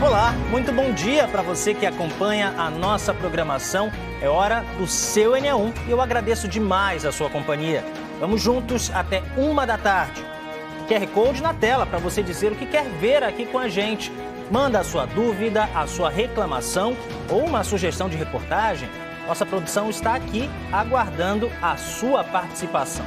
Olá, muito bom dia para você que acompanha a nossa programação. É hora do seu NE1 e eu agradeço demais a sua companhia. Vamos juntos até 1 da tarde. QR Code na tela para você dizer o que quer ver aqui com a gente. Manda a sua dúvida, a sua reclamação ou uma sugestão de reportagem. Nossa produção está aqui aguardando a sua participação.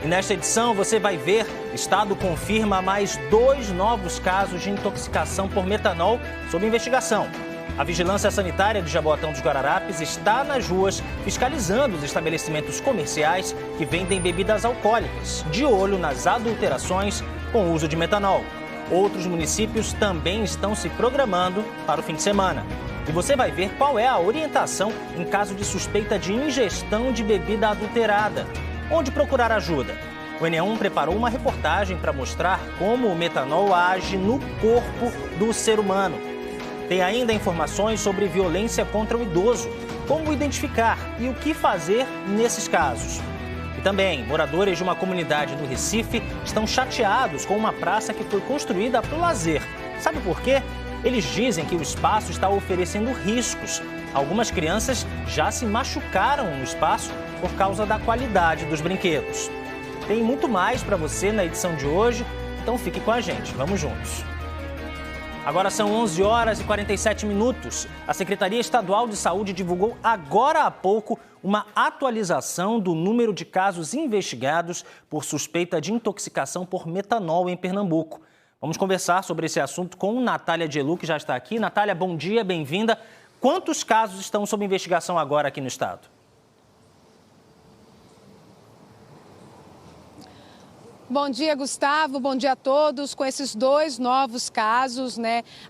E nesta edição você vai ver, o Estado confirma mais 2 novos casos de intoxicação por metanol sob investigação. A Vigilância Sanitária de Jaboatão dos Guararapes está nas ruas fiscalizando os estabelecimentos comerciais que vendem bebidas alcoólicas, de olho nas adulterações com o uso de metanol. Outros municípios também estão se programando para o fim de semana. E você vai ver qual é a orientação em caso de suspeita de ingestão de bebida adulterada. Onde procurar ajuda? O NE1 preparou uma reportagem para mostrar como o metanol age no corpo do ser humano. Tem ainda informações sobre violência contra o idoso, como identificar e o que fazer nesses casos. E também, moradores de uma comunidade no Recife estão chateados com uma praça que foi construída para o lazer. Sabe por quê? Eles dizem que o espaço está oferecendo riscos. Algumas crianças já se machucaram no espaço por causa da qualidade dos brinquedos. Tem muito mais para você na edição de hoje, então fique com a gente. Vamos juntos. Agora são 11 horas e 47 minutos. A Secretaria Estadual de Saúde divulgou agora há pouco uma atualização do número de casos investigados por suspeita de intoxicação por metanol em Pernambuco. Vamos conversar sobre esse assunto com Natália Gelu, que já está aqui. Natália, bom dia, bem-vinda. Quantos casos estão sob investigação agora aqui no estado? Bom dia, Gustavo. Bom dia a todos. Com esses 2 novos casos,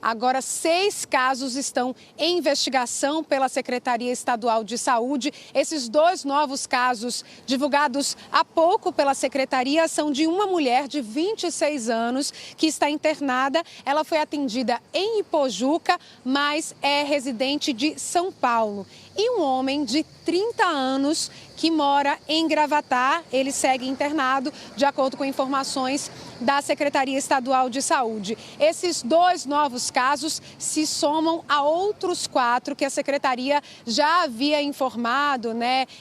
agora 6 casos estão em investigação pela Secretaria Estadual de Saúde. Esses 2 novos casos divulgados há pouco pela Secretaria são de uma mulher de 26 anos que está internada. Ela foi atendida em Ipojuca, mas é residente de São Paulo. E um homem de 30 anos que mora em Gravatá, ele segue internado, de acordo com informações da Secretaria Estadual de Saúde. Esses 2 novos casos se somam a outros 4 que a Secretaria já havia informado,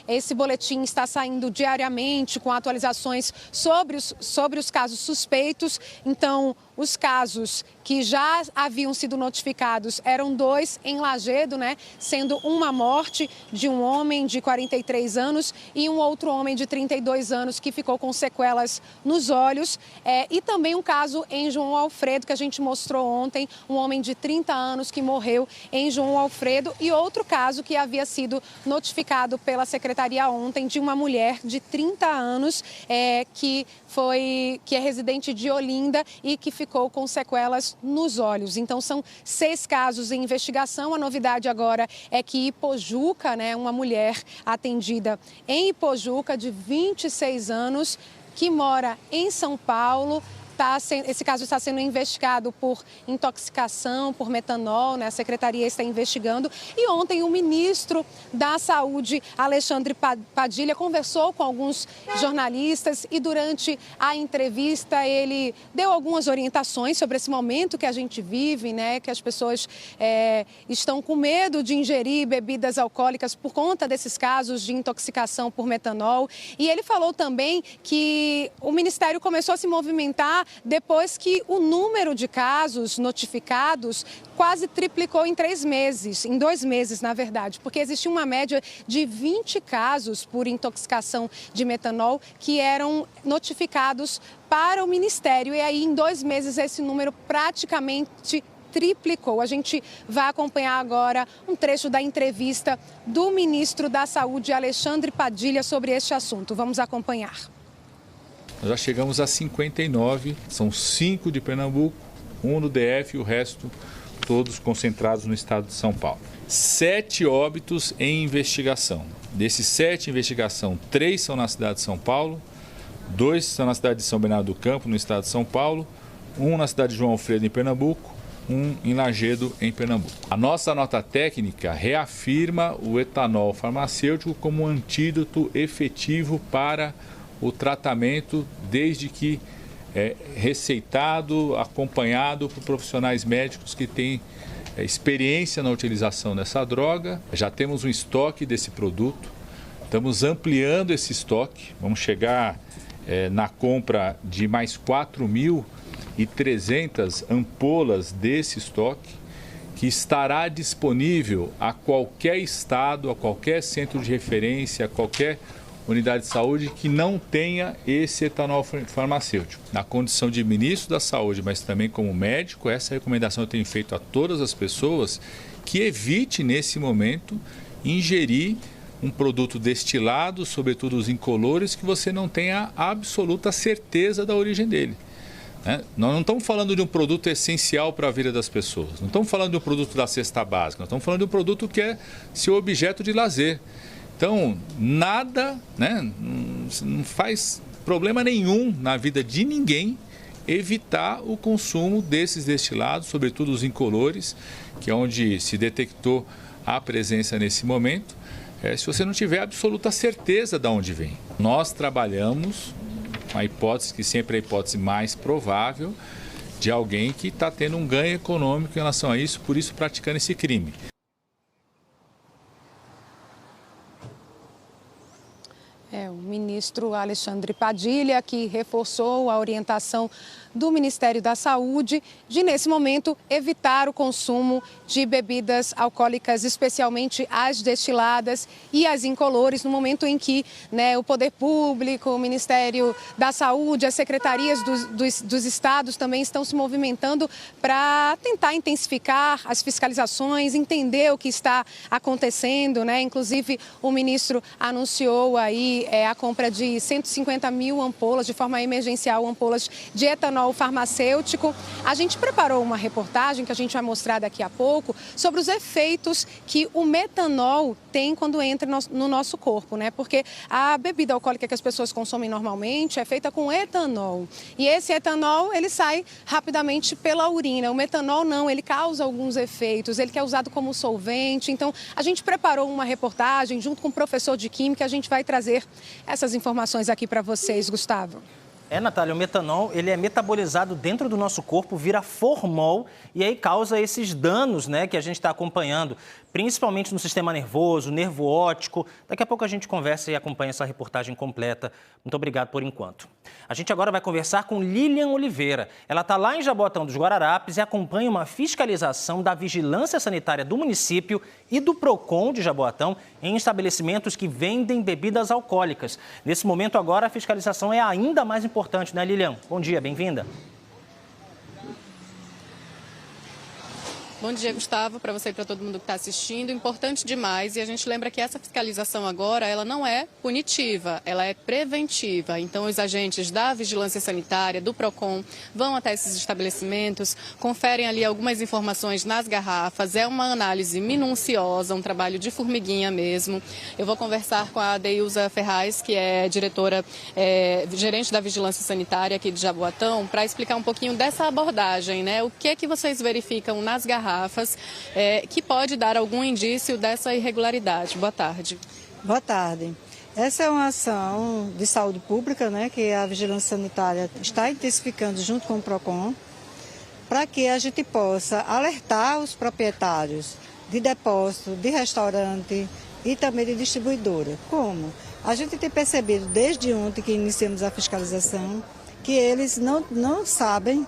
Esse boletim está saindo diariamente com atualizações sobre os casos suspeitos. Então, os casos que já haviam sido notificados eram 2 em Lagedo, Sendo uma morte de um homem de 43 anos e um outro homem de 32 anos que ficou com sequelas nos olhos. E também um caso em João Alfredo, que a gente mostrou ontem, um homem de 30 anos que morreu em João Alfredo. E outro caso que havia sido notificado pela Secretaria ontem, de uma mulher de 30 anos que é residente de Olinda e que ficou com sequelas nos olhos. Então, são 6 casos em investigação. A novidade agora é que Ipojuca, uma mulher atendida em Ipojuca, de 26 anos, que mora em São Paulo. Esse caso está sendo investigado por intoxicação, por metanol, A Secretaria está investigando. E ontem o ministro da Saúde, Alexandre Padilha, conversou com alguns jornalistas e durante a entrevista ele deu algumas orientações sobre esse momento que a gente vive, Que as pessoas estão com medo de ingerir bebidas alcoólicas por conta desses casos de intoxicação por metanol. E ele falou também que o Ministério começou a se movimentar depois que o número de casos notificados quase triplicou em 3 meses, em 2 meses, na verdade, porque existia uma média de 20 casos por intoxicação de metanol que eram notificados para o Ministério. E aí, em 2 meses, esse número praticamente triplicou. A gente vai acompanhar agora um trecho da entrevista do ministro da Saúde, Alexandre Padilha, sobre este assunto. Vamos acompanhar. Nós já chegamos a 59, são 5 de Pernambuco, 1 do DF e o resto todos concentrados no estado de São Paulo. 7 óbitos em investigação. Desses 7 em investigação, 3 são na cidade de São Paulo, 2 são na cidade de São Bernardo do Campo, no estado de São Paulo, 1 na cidade de João Alfredo, em Pernambuco, 1 em Lagedo, em Pernambuco. A nossa nota técnica reafirma o etanol farmacêutico como um antídoto efetivo para o tratamento, desde que receitado, acompanhado por profissionais médicos que têm experiência na utilização dessa droga. Já temos um estoque desse produto, estamos ampliando esse estoque, vamos chegar na compra de mais 4.300 ampolas desse estoque, que estará disponível a qualquer estado, a qualquer centro de referência, a qualquer unidade de saúde que não tenha esse etanol farmacêutico. Na condição de ministro da Saúde, mas também como médico, essa recomendação eu tenho feito a todas as pessoas que evite, nesse momento, ingerir um produto destilado, sobretudo os incolores, que você não tenha absoluta certeza da origem dele. Nós não estamos falando de um produto essencial para a vida das pessoas, não estamos falando de um produto da cesta básica, nós estamos falando de um produto que é seu objeto de lazer. Então, nada, não faz problema nenhum na vida de ninguém evitar o consumo desses destilados, sobretudo os incolores, que é onde se detectou a presença nesse momento, se você não tiver absoluta certeza de onde vem. Nós trabalhamos uma hipótese que sempre é a hipótese mais provável de alguém que está tendo um ganho econômico em relação a isso, por isso praticando esse crime. O ministro Alexandre Padilha, que reforçou a orientação do Ministério da Saúde de, nesse momento, evitar o consumo de bebidas alcoólicas, especialmente as destiladas e as incolores, no momento em que o Poder Público, o Ministério da Saúde, as secretarias dos estados também estão se movimentando para tentar intensificar as fiscalizações, entender o que está acontecendo, Inclusive, o ministro anunciou aí a compra de 150 mil ampolas, de forma emergencial, ampolas de etanol farmacêutico. A gente preparou uma reportagem que a gente vai mostrar daqui a pouco sobre os efeitos que o metanol tem quando entra no nosso corpo, Porque a bebida alcoólica que as pessoas consomem normalmente é feita com etanol. E esse etanol, ele sai rapidamente pela urina. O metanol não, ele causa alguns efeitos, ele que é usado como solvente. Então, a gente preparou uma reportagem junto com o professor de Química, a gente vai trazer essas informações aqui para vocês, Gustavo. Natália, o metanol, ele é metabolizado dentro do nosso corpo, vira formol e aí causa esses danos, que a gente está acompanhando, principalmente no sistema nervoso, nervo óptico. Daqui a pouco a gente conversa e acompanha essa reportagem completa. Muito obrigado por enquanto. A gente agora vai conversar com Lilian Oliveira. Ela está lá em Jaboatão dos Guararapes e acompanha uma fiscalização da Vigilância Sanitária do município e do PROCON de Jaboatão em estabelecimentos que vendem bebidas alcoólicas. Nesse momento agora a fiscalização é ainda mais importante, Lilian? Bom dia, bem-vinda. Bom dia, Gustavo, para você e para todo mundo que está assistindo. Importante demais, e a gente lembra que essa fiscalização agora, ela não é punitiva, ela é preventiva. Então, os agentes da Vigilância Sanitária, do PROCON, vão até esses estabelecimentos, conferem ali algumas informações nas garrafas. É uma análise minuciosa, um trabalho de formiguinha mesmo. Eu vou conversar com a Deilza Ferraz, que é diretora, gerente da Vigilância Sanitária aqui de Jaboatão, para explicar um pouquinho dessa abordagem, O que é que vocês verificam nas garrafas que pode dar algum indício dessa irregularidade. Boa tarde. Boa tarde. Essa é uma ação de saúde pública, que a Vigilância Sanitária está intensificando junto com o PROCON, para que a gente possa alertar os proprietários de depósito, de restaurante e também de distribuidora. Como? A gente tem percebido desde ontem que iniciamos a fiscalização que eles não sabem,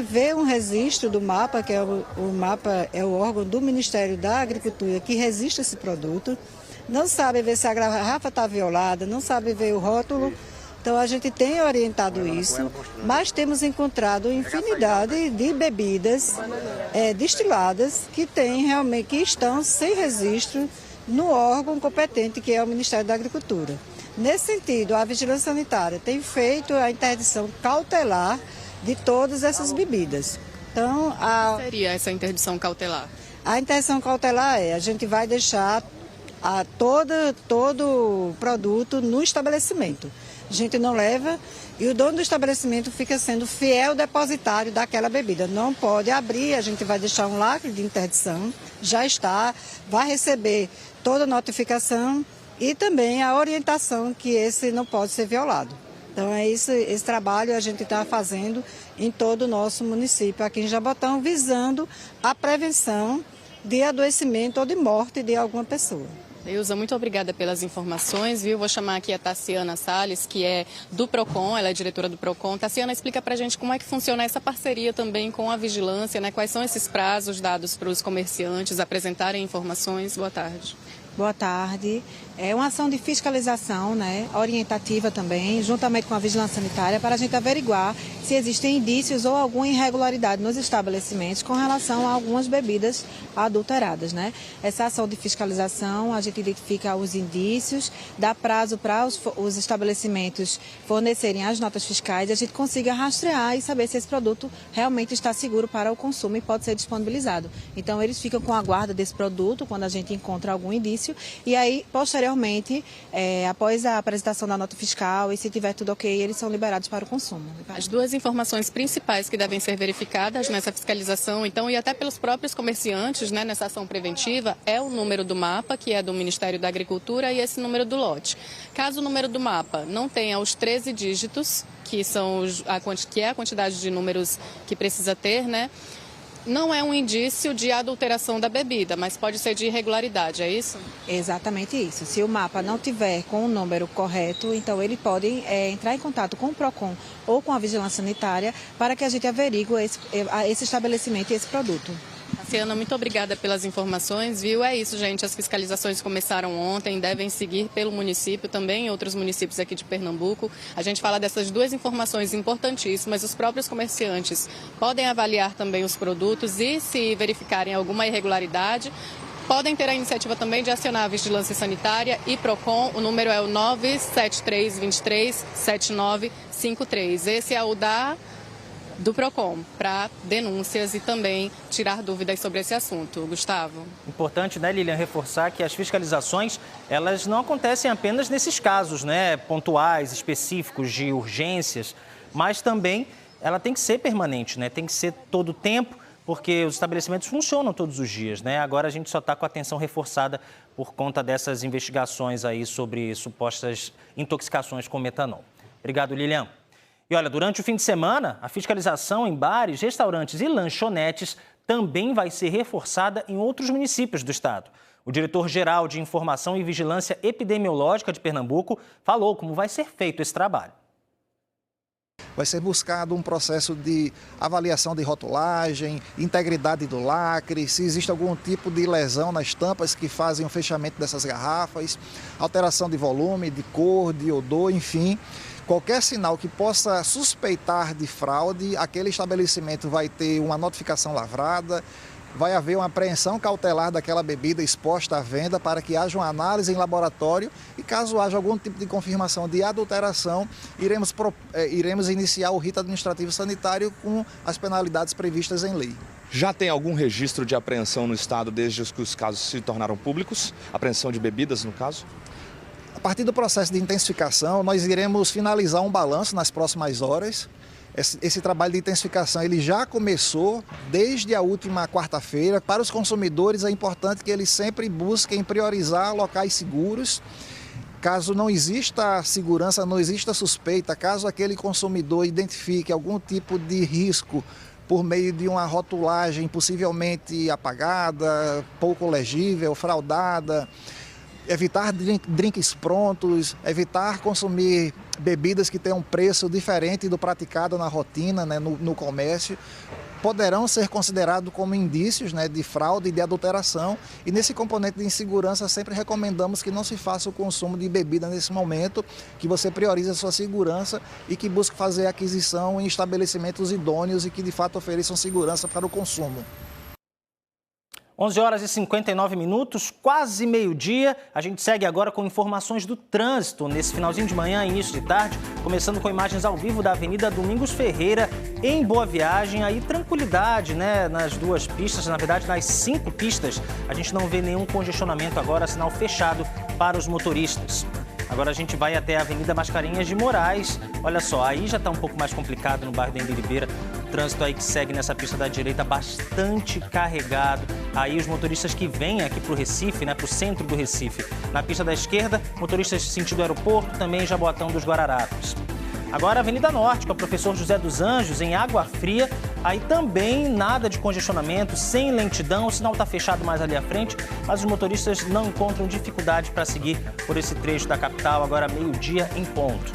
ver um registro do MAPA, que o MAPA é o órgão do Ministério da Agricultura que registra esse produto, não sabem ver se a garrafa está violada, não sabem ver o rótulo. Então a gente tem orientado isso, mas temos encontrado infinidade de bebidas destiladas que estão sem registro no órgão competente, que é o Ministério da Agricultura. Nesse sentido, a Vigilância Sanitária tem feito a interdição cautelar de todas essas bebidas. Então, Qual seria essa interdição cautelar? A interdição cautelar a gente vai deixar todo produto no estabelecimento. A gente não leva e o dono do estabelecimento fica sendo fiel depositário daquela bebida. Não pode abrir, a gente vai deixar um lacre de interdição, já está, vai receber toda a notificação e também a orientação que esse não pode ser violado. Então, é isso, esse trabalho a gente está fazendo em todo o nosso município, aqui em Jabotão, visando a prevenção de adoecimento ou de morte de alguma pessoa. Ilza, muito obrigada pelas informações, viu? Vou chamar aqui a Tassiana Salles, que é do PROCON, ela é diretora do PROCON. Tassiana, explica pra gente como é que funciona essa parceria também com a vigilância, né? Quais são esses prazos dados para os comerciantes apresentarem informações? Boa tarde. Boa tarde. É uma ação de fiscalização, né, orientativa também, juntamente com a vigilância sanitária, para a gente averiguar se existem indícios ou alguma irregularidade nos estabelecimentos com relação a algumas bebidas adulteradas, né? Essa ação de fiscalização, a gente identifica os indícios, dá prazo para os estabelecimentos fornecerem as notas fiscais e a gente consiga rastrear e saber se esse produto realmente está seguro para o consumo e pode ser disponibilizado. Então, eles ficam com a guarda desse produto quando a gente encontra algum indício e aí, posteriormente, após a apresentação da nota fiscal e se tiver tudo ok, eles são liberados para o consumo. As duas informações principais que devem ser verificadas nessa fiscalização, então, e até pelos próprios comerciantes, né, nessa ação preventiva, é o número do mapa, que é do Ministério da Agricultura, e esse número do lote. Caso o número do mapa não tenha os 13 dígitos, que é a quantidade de números que precisa ter, né? Não é um indício de adulteração da bebida, mas pode ser de irregularidade, é isso? Exatamente isso. Se o mapa não tiver com o número correto, então ele pode entrar em contato com o PROCON ou com a vigilância sanitária para que a gente averigue esse estabelecimento e esse produto. Tassiana, muito obrigada pelas informações, viu? É isso, gente. As fiscalizações começaram ontem, devem seguir pelo município, também em outros municípios aqui de Pernambuco. A gente fala dessas duas informações importantíssimas. Os próprios comerciantes podem avaliar também os produtos e, se verificarem alguma irregularidade, podem ter a iniciativa também de acionar a Vigilância Sanitária e PROCON. O número é o 973237953. Esse é o do PROCON, para denúncias e também tirar dúvidas sobre esse assunto. Gustavo. Importante, né, Lilian, reforçar que as fiscalizações, elas não acontecem apenas nesses casos, né, pontuais, específicos de urgências, mas também ela tem que ser permanente, né, tem que ser todo o tempo, porque os estabelecimentos funcionam todos os dias, né? Agora a gente só está com a atenção reforçada por conta dessas investigações aí sobre supostas intoxicações com metanol. Obrigado, Lilian. E olha, durante o fim de semana, a fiscalização em bares, restaurantes e lanchonetes também vai ser reforçada em outros municípios do estado. O diretor-geral de Informação e Vigilância Epidemiológica de Pernambuco falou como vai ser feito esse trabalho. Vai ser buscado um processo de avaliação de rotulagem, integridade do lacre, se existe algum tipo de lesão nas tampas que fazem o fechamento dessas garrafas, alteração de volume, de cor, de odor, enfim. Qualquer sinal que possa suspeitar de fraude, aquele estabelecimento vai ter uma notificação lavrada, vai haver uma apreensão cautelar daquela bebida exposta à venda para que haja uma análise em laboratório e caso haja algum tipo de confirmação de adulteração, iremos iniciar o rito administrativo sanitário com as penalidades previstas em lei. Já tem algum registro de apreensão no estado desde que os casos se tornaram públicos? Apreensão de bebidas, no caso? A partir do processo de intensificação, nós iremos finalizar um balanço nas próximas horas. Esse trabalho de intensificação ele já começou desde a última quarta-feira. Para os consumidores é importante que eles sempre busquem priorizar locais seguros. Caso não exista segurança, não exista suspeita, caso aquele consumidor identifique algum tipo de risco por meio de uma rotulagem possivelmente apagada, pouco legível, fraudada, evitar drinks prontos, evitar consumir bebidas que tenham um preço diferente do praticado na rotina, né, no comércio, poderão ser considerados como indícios, né, de fraude e de adulteração. E nesse componente de insegurança sempre recomendamos que não se faça o consumo de bebida nesse momento, que você priorize a sua segurança e que busque fazer a aquisição em estabelecimentos idôneos e que de fato ofereçam segurança para o consumo. 11 horas e 59 minutos, quase meio-dia. A gente segue agora com informações do trânsito nesse finalzinho de manhã, início de tarde, começando com imagens ao vivo da Avenida Domingos Ferreira, em Boa Viagem. Aí tranquilidade, né, nas duas pistas, na verdade nas 5 pistas. A gente não vê nenhum congestionamento agora, sinal fechado para os motoristas. Agora a gente vai até a Avenida Mascarenhas de Moraes. Olha só, aí já está um pouco mais complicado no bairro da Embiribeira. O trânsito aí que segue nessa pista da direita bastante carregado. Aí os motoristas que vêm aqui para o Recife, né, para o centro do Recife. Na pista da esquerda, motoristas sentido aeroporto, também Jaboatão dos Guararapes. Agora, Avenida Norte, com o professor José dos Anjos, em Água Fria. Aí também nada de congestionamento, sem lentidão. O sinal está fechado mais ali à frente, mas os motoristas não encontram dificuldade para seguir por esse trecho da capital, agora meio-dia em ponto.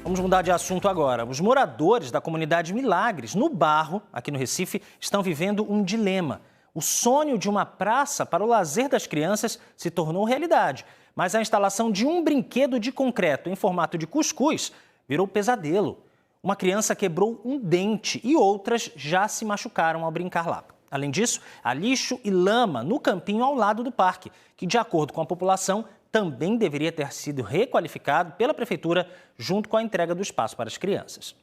Vamos mudar de assunto agora. Os moradores da comunidade Milagres, no Barro, aqui no Recife, estão vivendo um dilema. O sonho de uma praça para o lazer das crianças se tornou realidade, mas a instalação de um brinquedo de concreto em formato de cuscuz virou pesadelo. Uma criança quebrou um dente e outras já se machucaram ao brincar lá. Além disso, há lixo e lama no campinho ao lado do parque, que, de acordo com a população, também deveria ter sido requalificado pela prefeitura junto com a entrega do espaço para as crianças.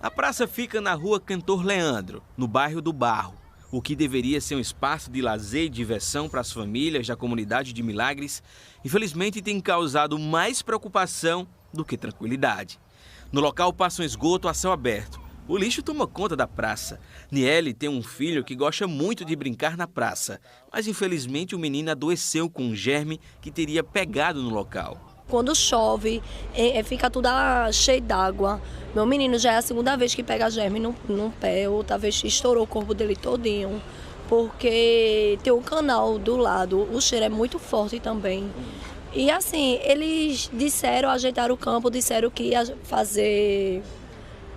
A praça fica na rua Cantor Leandro, no bairro do Barro. O que deveria ser um espaço de lazer e diversão para as famílias da comunidade de Milagres, infelizmente tem causado mais preocupação do que tranquilidade. No local passa um esgoto a céu aberto. O lixo toma conta da praça. Niele tem um filho que gosta muito de brincar na praça, mas infelizmente o menino adoeceu com um germe que teria pegado no local. Quando chove, fica tudo cheio d'água. Meu menino já é a segunda vez que pega germe no pé, outra vez estourou o corpo dele todinho, porque tem um canal do lado, o cheiro é muito forte também. E assim, eles ajeitaram o campo, disseram que ia fazer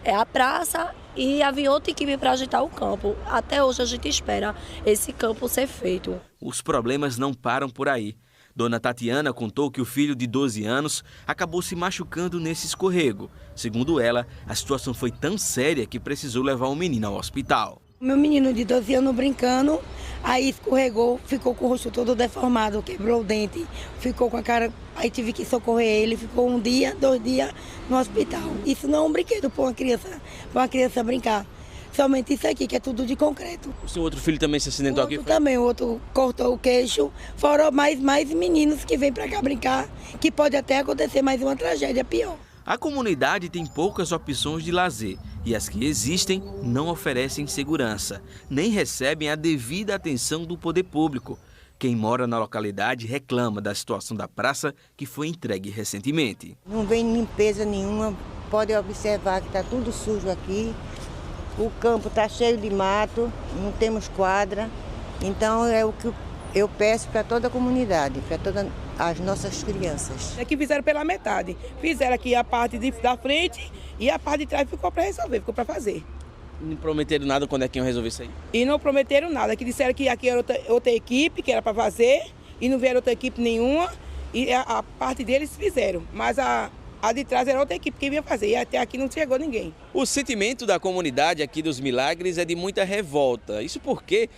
a praça e havia outra equipe para ajeitar o campo. Até hoje a gente espera esse campo ser feito. Os problemas não param por aí. Dona Tatiana contou que o filho de 12 anos acabou se machucando nesse escorrego. Segundo ela, a situação foi tão séria que precisou levar o menino ao hospital. Meu menino de 12 anos brincando, aí escorregou, ficou com o rosto todo deformado, quebrou o dente, ficou com a cara, aí tive que socorrer ele, ficou 1 dia, 2 dias no hospital. Isso não é um brinquedo para uma criança brincar. Somente isso aqui, que é tudo de concreto. O seu outro filho também se acidentou aqui? Também, o outro cortou o queixo. Fora mais meninos que vêm para cá brincar, que pode até acontecer mais uma tragédia pior. A comunidade tem poucas opções de lazer e as que existem não oferecem segurança, nem recebem a devida atenção do poder público. Quem mora na localidade reclama da situação da praça que foi entregue recentemente. Não vem limpeza nenhuma, pode observar que está tudo sujo aqui. O campo está cheio de mato, não temos quadra, então é o que eu peço para toda a comunidade, para todas as nossas crianças. Aqui fizeram pela metade, fizeram aqui a parte da frente e a parte de trás ficou para resolver, ficou para fazer. Não prometeram nada quando é que iam resolver isso aí? E não prometeram nada, que disseram que aqui era outra equipe que era para fazer e não vieram outra equipe nenhuma e a parte deles fizeram, mas a de trás era outra equipe que vinha fazer e até aqui não chegou ninguém. O sentimento da comunidade aqui dos Milagres é de muita revolta. Isso porque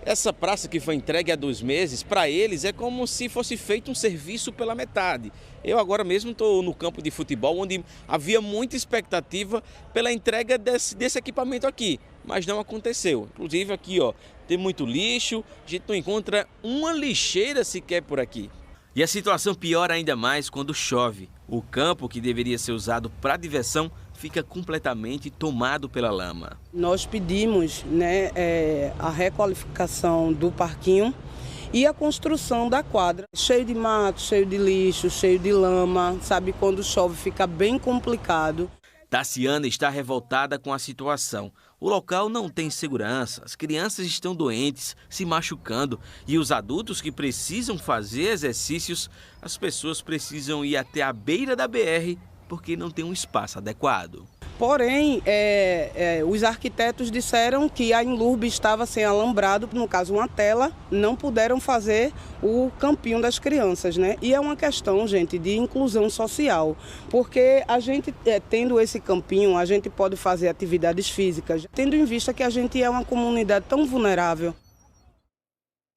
essa praça que foi entregue há 2 meses, para eles é como se fosse feito um serviço pela metade. Eu agora mesmo estou no campo de futebol, onde havia muita expectativa pela entrega desse equipamento aqui, mas não aconteceu. Inclusive aqui, ó, tem muito lixo, a gente não encontra uma lixeira sequer por aqui. E a situação piora ainda mais quando chove. O campo, que deveria ser usado para diversão, fica completamente tomado pela lama. Nós pedimos, a requalificação do parquinho e a construção da quadra. Cheio de mato, cheio de lixo, cheio de lama, sabe? Quando chove fica bem complicado. Tassiana está revoltada com a situação. O local não tem segurança, as crianças estão doentes, se machucando e os adultos que precisam fazer exercícios, as pessoas precisam ir até a beira da BR porque não tem um espaço adequado. Porém, os arquitetos disseram que a Inlurb estava sem alambrado, no caso uma tela, não puderam fazer o campinho das crianças, né? E é uma questão, gente, de inclusão social, porque a gente, tendo esse campinho, a gente pode fazer atividades físicas, tendo em vista que a gente é uma comunidade tão vulnerável.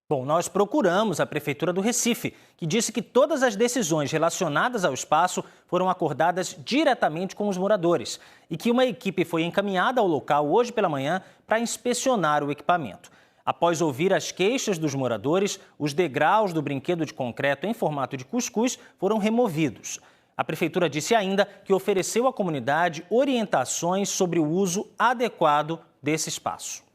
Bom, nós procuramos a Prefeitura do Recife, que disse que todas as decisões relacionadas ao espaço foram acordadas diretamente com os moradores e que uma equipe foi encaminhada ao local hoje pela manhã para inspecionar o equipamento. Após ouvir as queixas dos moradores, os degraus do brinquedo de concreto em formato de cuscuz foram removidos. A Prefeitura disse ainda que ofereceu à comunidade orientações sobre o uso adequado desse espaço.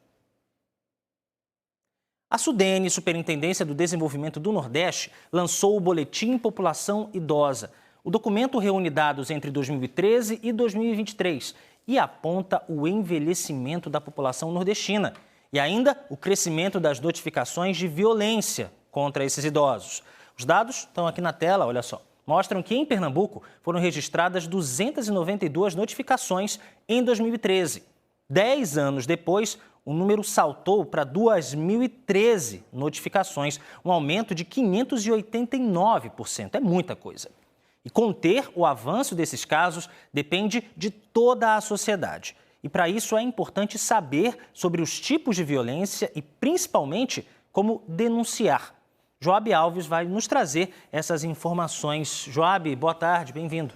A SUDENE, Superintendência do Desenvolvimento do Nordeste, lançou o Boletim População Idosa. O documento reúne dados entre 2013 e 2023 e aponta o envelhecimento da população nordestina e ainda o crescimento das notificações de violência contra esses idosos. Os dados estão aqui na tela, olha só. Mostram que em Pernambuco foram registradas 292 notificações em 2013. 10 anos depois, o número saltou para 2.013 notificações, um aumento de 589%. É muita coisa. E conter o avanço desses casos depende de toda a sociedade. E para isso é importante saber sobre os tipos de violência e, principalmente, como denunciar. Joab Alves vai nos trazer essas informações. Joab, boa tarde, bem-vindo.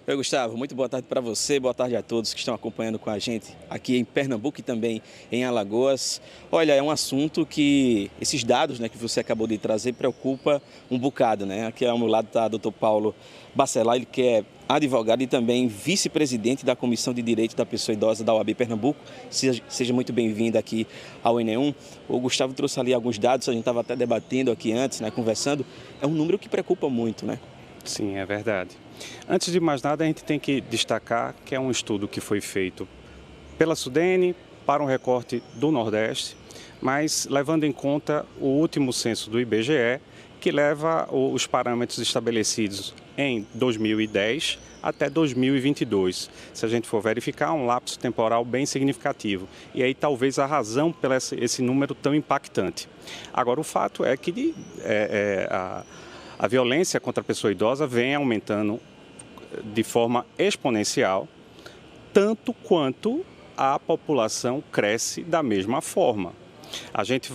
Oi, Gustavo, muito boa tarde para você, boa tarde a todos que estão acompanhando com a gente aqui em Pernambuco e também em Alagoas. Olha, é um assunto que esses dados, né, que você acabou de trazer preocupa um bocado, né? Aqui ao meu lado está o Dr. Paulo Bacelar, ele que é advogado e também vice-presidente da Comissão de Direitos da Pessoa Idosa da OAB Pernambuco. Seja muito bem-vindo aqui ao N1. O Gustavo trouxe ali alguns dados, a gente estava até debatendo aqui antes, né, conversando. É um número que preocupa muito, né? Sim, é verdade. Antes de mais nada, a gente tem que destacar que é um estudo que foi feito pela SUDENE para um recorte do Nordeste, mas levando em conta o último censo do IBGE, que leva os parâmetros estabelecidos em 2010 até 2022. Se a gente for verificar, um lapso temporal bem significativo. E aí talvez a razão pelo esse número tão impactante. Agora, o fato é que a violência contra a pessoa idosa vem aumentando de forma exponencial, tanto quanto a população cresce da mesma forma. A gente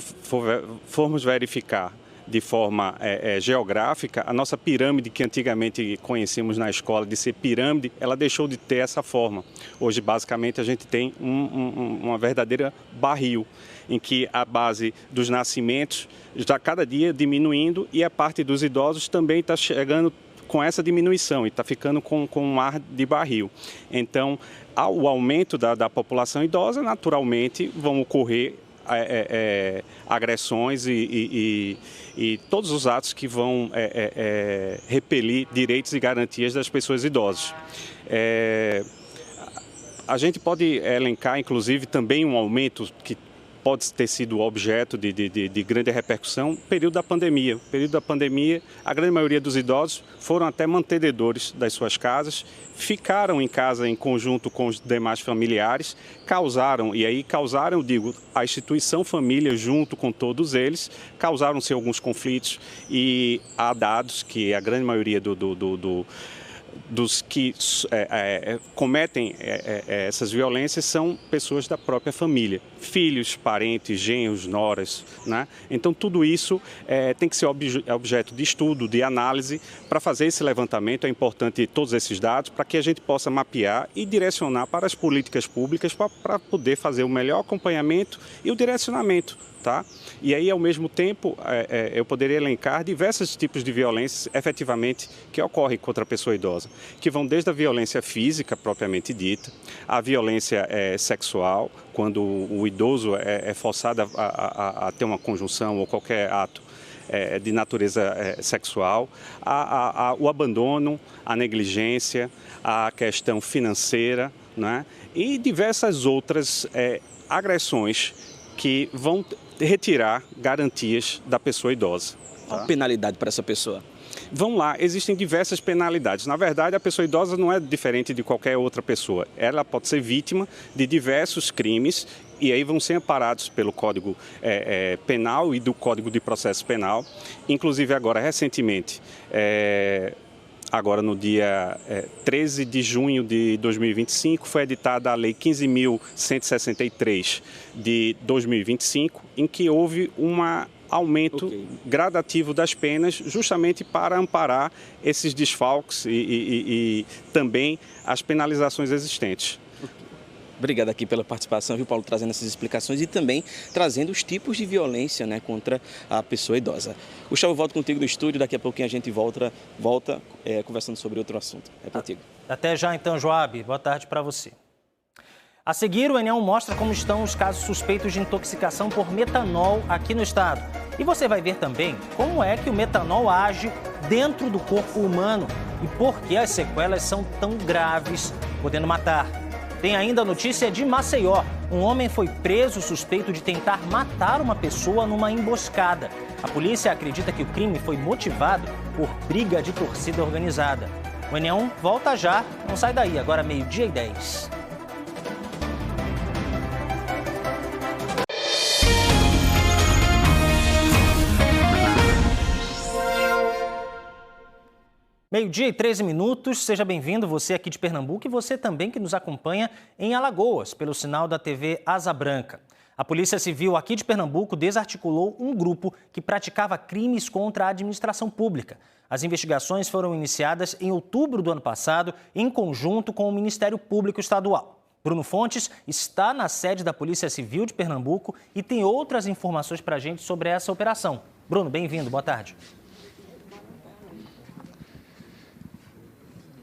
formos verificar de forma geográfica, a nossa pirâmide que antigamente conhecíamos na escola de ser pirâmide, ela deixou de ter essa forma. Hoje, basicamente, a gente tem uma verdadeira barril, em que a base dos nascimentos está cada dia diminuindo e a parte dos idosos também está chegando com essa diminuição e está ficando com um ar de barril. Então, o aumento da população idosa, naturalmente, vão ocorrer agressões e todos os atos que vão repelir direitos e garantias das pessoas idosas. A gente pode elencar, inclusive, também um aumento que pode ter sido objeto de grande repercussão, período da pandemia. Período da pandemia, a grande maioria dos idosos foram até mantenedores das suas casas, ficaram em casa em conjunto com os demais familiares, causaram, digo, a instituição família junto com todos eles, causaram-se alguns conflitos e há dados que a grande maioria dos que cometem essas violências são pessoas da própria família, filhos, parentes, genros, noras, né? Então tudo isso tem que ser objeto de estudo, de análise. Para fazer esse levantamento é importante todos esses dados para que a gente possa mapear e direcionar para as políticas públicas para poder fazer o melhor acompanhamento e o direcionamento. Tá? E aí, ao mesmo tempo, eu poderia elencar diversos tipos de violências efetivamente que ocorrem contra a pessoa idosa, que vão desde a violência física propriamente dita, a violência sexual, quando o idoso é forçado a ter uma conjunção ou qualquer ato de natureza sexual, o abandono, a negligência, a questão financeira, né? E diversas outras agressões que vão retirar garantias da pessoa idosa. Qual a penalidade para essa pessoa? Vamos lá, existem diversas penalidades. Na verdade, a pessoa idosa não é diferente de qualquer outra pessoa. Ela pode ser vítima de diversos crimes e aí vão ser amparados pelo Código Penal e do Código de Processo Penal. Inclusive, agora, recentemente, agora no dia 13 de junho de 2025, foi editada a Lei 15.163 de 2025, em que houve um aumento gradativo das penas, justamente para amparar esses desfalques e também as penalizações existentes. Obrigado aqui pela participação, viu, Paulo, trazendo essas explicações e também trazendo os tipos de violência, né, contra a pessoa idosa. Gustavo, eu volto contigo no estúdio, daqui a pouquinho a gente volta conversando sobre outro assunto. É contigo. Até já então, Joab. Boa tarde para você. A seguir, o Enel mostra como estão os casos suspeitos de intoxicação por metanol aqui no estado. E você vai ver também como é que o metanol age dentro do corpo humano e por que as sequelas são tão graves, podendo matar. Tem ainda a notícia de Maceió. Um homem foi preso suspeito de tentar matar uma pessoa numa emboscada. A polícia acredita que o crime foi motivado por briga de torcida organizada. O Enel volta já, não sai daí, agora 12:10. Meio-dia e 13 minutos, seja bem-vindo você aqui de Pernambuco e você também que nos acompanha em Alagoas, pelo sinal da TV Asa Branca. A Polícia Civil aqui de Pernambuco desarticulou um grupo que praticava crimes contra a administração pública. As investigações foram iniciadas em outubro do ano passado, em conjunto com o Ministério Público Estadual. Bruno Fontes está na sede da Polícia Civil de Pernambuco e tem outras informações para a gente sobre essa operação. Bruno, bem-vindo, boa tarde.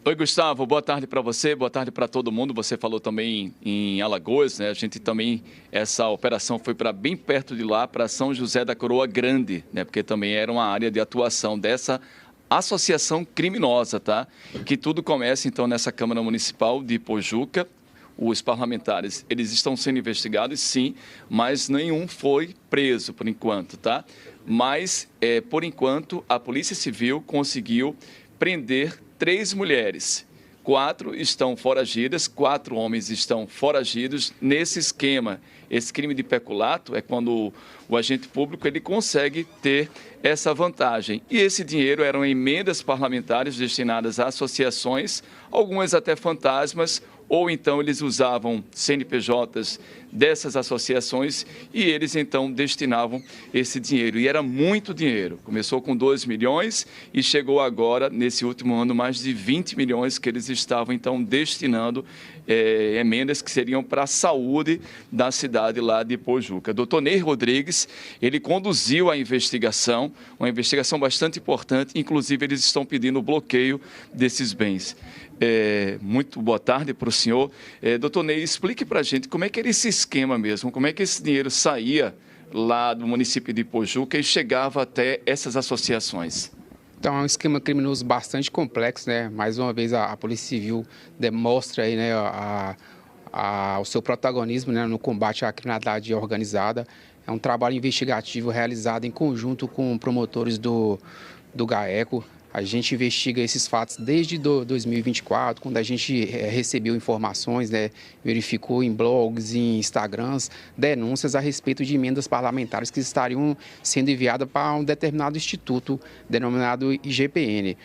Oi, Gustavo, boa tarde para você, boa tarde para todo mundo. Você falou também em Alagoas, né? A gente também, essa operação foi para bem perto de lá, para São José da Coroa Grande, né? Porque também era uma área de atuação dessa associação criminosa, tá? Que tudo começa, então, nessa Câmara Municipal de Pojuca. Os parlamentares, eles estão sendo investigados, sim, mas nenhum foi preso, por enquanto, tá? Mas, por enquanto, a Polícia Civil conseguiu prender 3 mulheres, 4 estão foragidas, 4 homens estão foragidos nesse esquema. Esse crime de peculato é quando o agente público ele consegue ter essa vantagem. E esse dinheiro eram emendas parlamentares destinadas a associações, algumas até fantasmas, ou então eles usavam CNPJs dessas associações e eles então destinavam esse dinheiro. E era muito dinheiro. Começou com 2 milhões e chegou agora, nesse último ano, mais de 20 milhões que eles estavam então destinando emendas que seriam para a saúde da cidade lá de Pojuca. Dr. Ney Rodrigues, ele conduziu a investigação, uma investigação bastante importante, inclusive eles estão pedindo o bloqueio desses bens. Muito boa tarde para o senhor. Doutor Ney, explique para a gente como é que era esse esquema mesmo, como é que esse dinheiro saía lá do município de Pojuca e chegava até essas associações. Então, é um esquema criminoso bastante complexo, né? Mais uma vez, a Polícia Civil demonstra aí, né, o seu protagonismo, né, no combate à criminalidade organizada. É um trabalho investigativo realizado em conjunto com promotores do GAECO. A gente investiga esses fatos desde 2024, quando a gente recebeu informações, né, verificou em blogs, em Instagrams, denúncias a respeito de emendas parlamentares que estariam sendo enviadas para um determinado instituto denominado IGPN.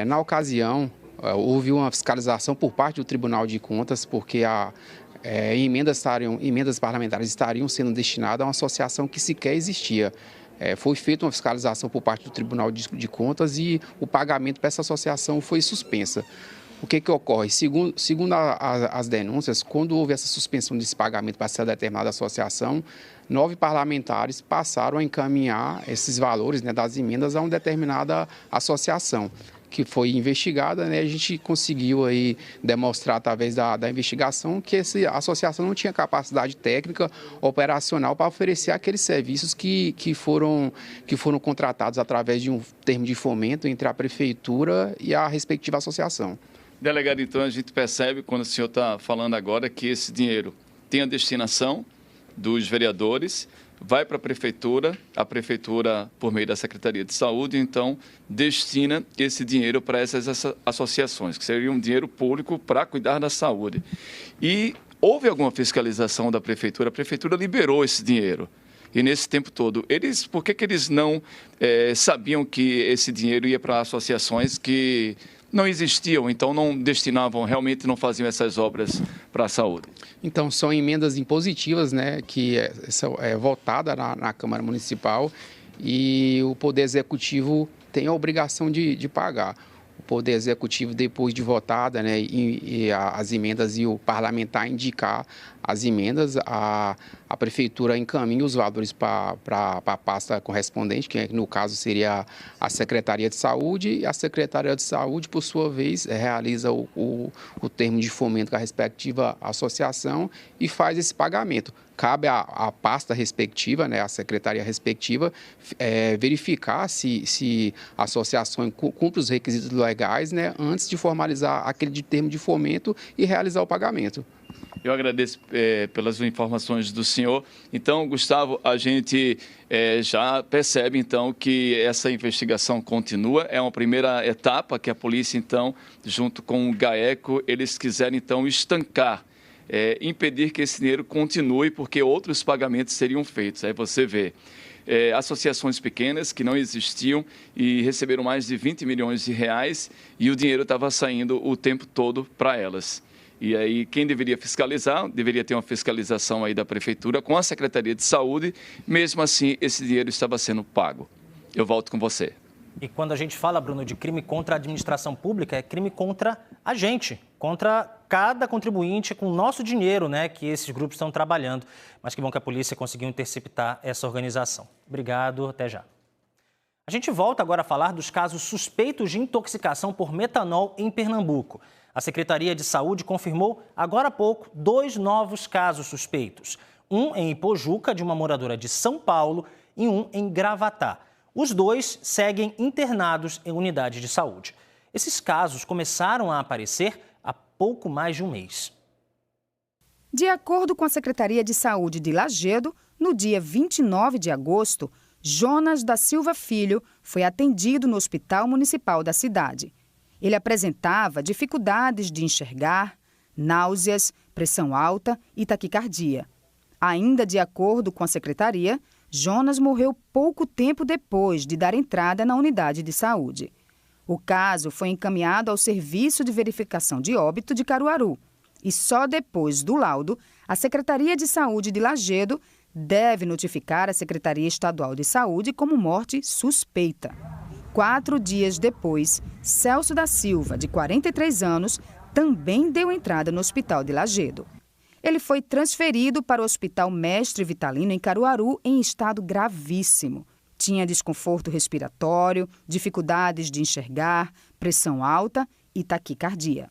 Na ocasião, houve uma fiscalização por parte do Tribunal de Contas, porque emendas parlamentares estariam sendo destinadas a uma associação que sequer existia. Foi feita uma fiscalização por parte do Tribunal de Contas e o pagamento para essa associação foi suspensa. O que ocorre? Segundo as denúncias, quando houve essa suspensão desse pagamento para essa determinada associação, 9 parlamentares passaram a encaminhar esses valores, né, das emendas a uma determinada associação, que foi investigada, né? A gente conseguiu aí demonstrar através da investigação que essa associação não tinha capacidade técnica operacional para oferecer aqueles serviços que foram contratados através de um termo de fomento entre a prefeitura e a respectiva associação. Delegado, então, a gente percebe, quando o senhor está falando agora, que esse dinheiro tem a destinação dos vereadores, vai para a prefeitura, por meio da Secretaria de Saúde, então, destina esse dinheiro para essas associações, que seria um dinheiro público para cuidar da saúde. E houve alguma fiscalização da prefeitura? A prefeitura liberou esse dinheiro. E nesse tempo todo, por que eles não sabiam que esse dinheiro ia para associações que não existiam, então não destinavam, realmente não faziam essas obras para a saúde? Então, são emendas impositivas, né, que é votada na Câmara Municipal e o Poder Executivo tem a obrigação de pagar. Poder Executivo, depois de votada, né, e as emendas e o parlamentar indicar as emendas, a Prefeitura encaminha os valores para a pasta correspondente, que no caso seria a Secretaria de Saúde, e a Secretaria de Saúde, por sua vez, realiza o termo de fomento com a respectiva associação e faz esse pagamento. Cabe à pasta respectiva, né, à secretaria respectiva, verificar se a associação cumpre os requisitos legais, né, antes de formalizar aquele termo de fomento e realizar o pagamento. Eu agradeço pelas informações do senhor. Então, Gustavo, a gente já percebe, então, que essa investigação continua. É uma primeira etapa que a polícia, então, junto com o GAECO, eles quiserem, então, estancar, impedir que esse dinheiro continue, porque outros pagamentos seriam feitos. Aí você vê associações pequenas que não existiam e receberam mais de 20 milhões de reais e o dinheiro estava saindo o tempo todo para elas. E aí, quem deveria fiscalizar, deveria ter uma fiscalização aí da Prefeitura com a Secretaria de Saúde. Mesmo assim, esse dinheiro estava sendo pago. Eu volto com você. E quando a gente fala, Bruno, de crime contra a administração pública, é crime contra a gente, contra cada contribuinte, com o nosso dinheiro, né, que esses grupos estão trabalhando. Mas que bom que a polícia conseguiu interceptar essa organização. Obrigado, até já. A gente volta agora a falar dos casos suspeitos de intoxicação por metanol em Pernambuco. A Secretaria de Saúde confirmou agora há pouco 2 novos casos suspeitos. Um em Ipojuca, de uma moradora de São Paulo, e um em Gravatá. Os 2 seguem internados em unidade de saúde. Esses casos começaram a aparecer há pouco mais de um mês. De acordo com a Secretaria de Saúde de Lajedo, no dia 29 de agosto, Jonas da Silva Filho foi atendido no Hospital Municipal da cidade. Ele apresentava dificuldades de enxergar, náuseas, pressão alta e taquicardia. Ainda de acordo com a secretaria, Jonas morreu pouco tempo depois de dar entrada na unidade de saúde. O caso foi encaminhado ao Serviço de Verificação de Óbito de Caruaru. E só depois do laudo, a Secretaria de Saúde de Lajedo deve notificar a Secretaria Estadual de Saúde como morte suspeita. 4 dias depois, Celso da Silva, de 43 anos, também deu entrada no Hospital de Lajedo. Ele foi transferido para o Hospital Mestre Vitalino, em Caruaru, em estado gravíssimo. Tinha desconforto respiratório, dificuldades de enxergar, pressão alta e taquicardia.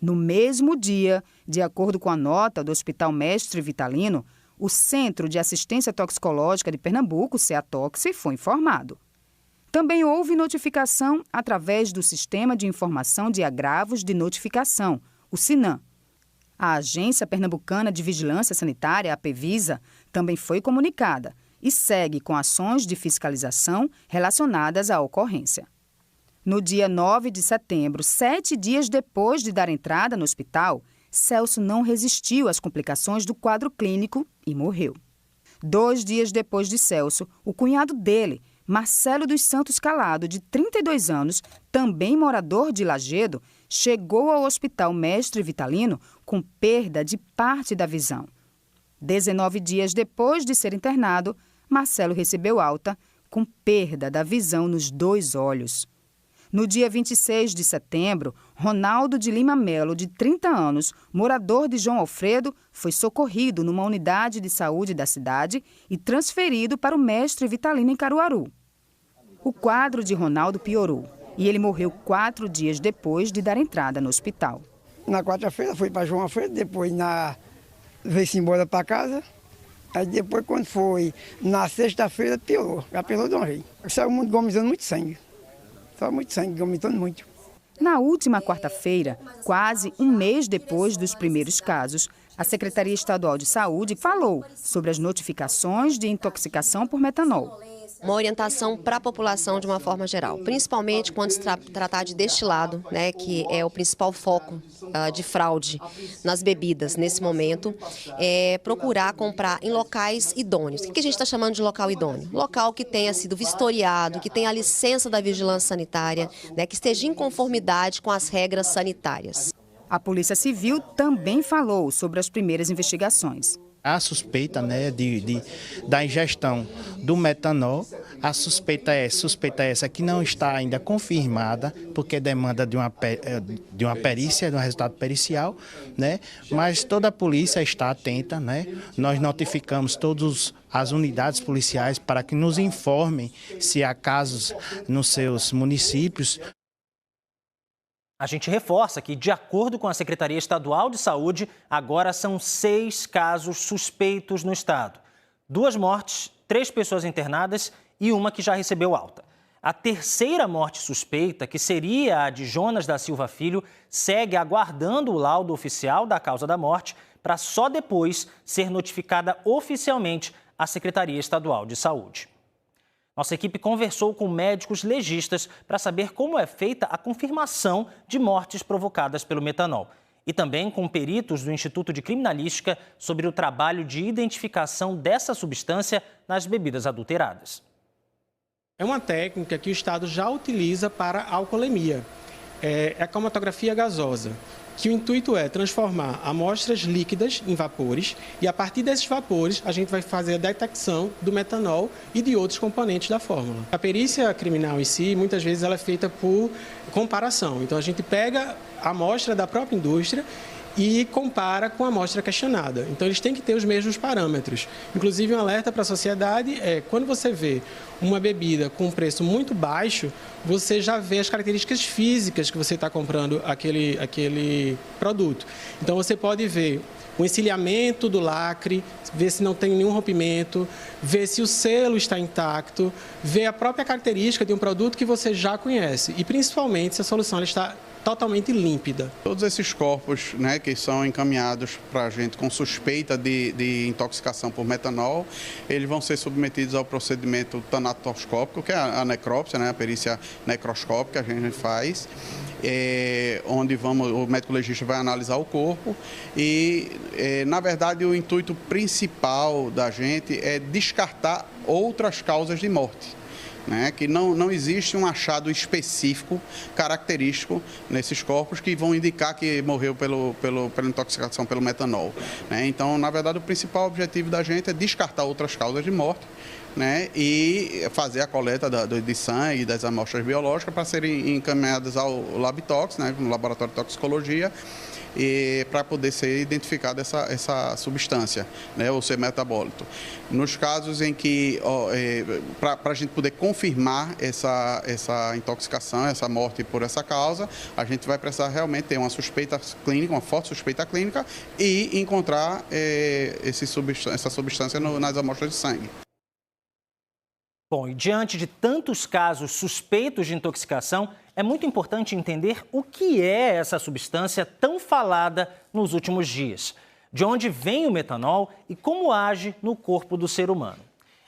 No mesmo dia, de acordo com a nota do Hospital Mestre Vitalino, o Centro de Assistência Toxicológica de Pernambuco, CEATOX, foi informado. Também houve notificação através do Sistema de Informação de Agravos de Notificação, o SINAM. A Agência Pernambucana de Vigilância Sanitária, a APEVISA, também foi comunicada e segue com ações de fiscalização relacionadas à ocorrência. No dia 9 de setembro, 7 dias depois de dar entrada no hospital, Celso não resistiu às complicações do quadro clínico e morreu. 2 dias depois de Celso, o cunhado dele, Marcelo dos Santos Calado, de 32 anos, também morador de Lajedo, chegou ao Hospital Mestre Vitalino com perda de parte da visão. 19 dias depois de ser internado, Marcelo recebeu alta com perda da visão nos 2 olhos. No dia 26 de setembro, Ronaldo de Lima Melo, de 30 anos, morador de João Alfredo, foi socorrido numa unidade de saúde da cidade e transferido para o Mestre Vitalino, em Caruaru. O quadro de Ronaldo piorou e ele morreu 4 dias depois de dar entrada no hospital. Na quarta-feira foi para João Alfredo, depois veio-se embora para casa. Aí depois, quando foi na sexta-feira, piorou. Já piorou de uma vez. Saiu muito vomitando muito sangue. Só muito sangue, vomitando muito. Na última quarta-feira, quase um mês depois dos primeiros casos, a Secretaria Estadual de Saúde falou sobre as notificações de intoxicação por metanol. Uma orientação para a população de uma forma geral, principalmente quando se tratar de destilado, né, que é o principal foco de fraude nas bebidas nesse momento, é procurar comprar em locais idôneos. O que a gente está chamando de local idôneo? Local que tenha sido vistoriado, que tenha a licença da vigilância sanitária, né, que esteja em conformidade com as regras sanitárias. A Polícia Civil também falou sobre as primeiras investigações. A suspeita, né, da ingestão do metanol, a suspeita essa que não está ainda confirmada, porque demanda de uma perícia, de um resultado pericial, né? Mas toda a polícia está atenta, né? Nós notificamos todas as unidades policiais para que nos informem se há casos nos seus municípios. A gente reforça que, de acordo com a Secretaria Estadual de Saúde, agora são 6 casos suspeitos no estado. 2 mortes, 3 pessoas internadas e uma que já recebeu alta. A terceira morte suspeita, que seria a de Jonas da Silva Filho, segue aguardando o laudo oficial da causa da morte para só depois ser notificada oficialmente à Secretaria Estadual de Saúde. Nossa equipe conversou com médicos legistas para saber como é feita a confirmação de mortes provocadas pelo metanol. E também com peritos do Instituto de Criminalística sobre o trabalho de identificação dessa substância nas bebidas adulteradas. É uma técnica que o Estado já utiliza para a alcoolemia. É a cromatografia gasosa, que o intuito é transformar amostras líquidas em vapores e, a partir desses vapores, a gente vai fazer a detecção do metanol e de outros componentes da fórmula. A perícia criminal em si, muitas vezes, ela é feita por comparação. Então, a gente pega a amostra da própria indústria e compara com a amostra questionada. Então, eles têm que ter os mesmos parâmetros. Inclusive, um alerta para a sociedade é, quando você vê uma bebida com um preço muito baixo, você já vê as características físicas que você está comprando aquele produto. Então, você pode ver o encilhamento do lacre, ver se não tem nenhum rompimento, ver se o selo está intacto, ver a própria característica de um produto que você já conhece e, principalmente, se a solução ela está totalmente límpida. Todos esses corpos, né, que são encaminhados para a gente com suspeita de intoxicação por metanol, eles vão ser submetidos ao procedimento tanatoscópico, que é a necrópsia, né, a perícia necroscópica que a gente faz, onde o médico legista vai analisar o corpo e, na verdade, o intuito principal da gente é descartar outras causas de morte. Né, que não existe um achado específico, característico nesses corpos que vão indicar que morreu pela intoxicação pelo metanol. Né? Então, na verdade, o principal objetivo da gente é descartar outras causas de morte, né, e fazer a coleta de sangue e das amostras biológicas para serem encaminhadas ao LabTox, né, no Laboratório de Toxicologia, e para poder ser identificada essa substância, né, ou ser metabólito. Nos casos em que, para a gente poder confirmar essa intoxicação, essa morte por essa causa, a gente vai precisar realmente ter uma suspeita clínica, uma forte suspeita clínica e encontrar essa substância nas amostras de sangue. Bom, e diante de tantos casos suspeitos de intoxicação, é muito importante entender o que é essa substância tão falada nos últimos dias. De onde vem o metanol e como age no corpo do ser humano.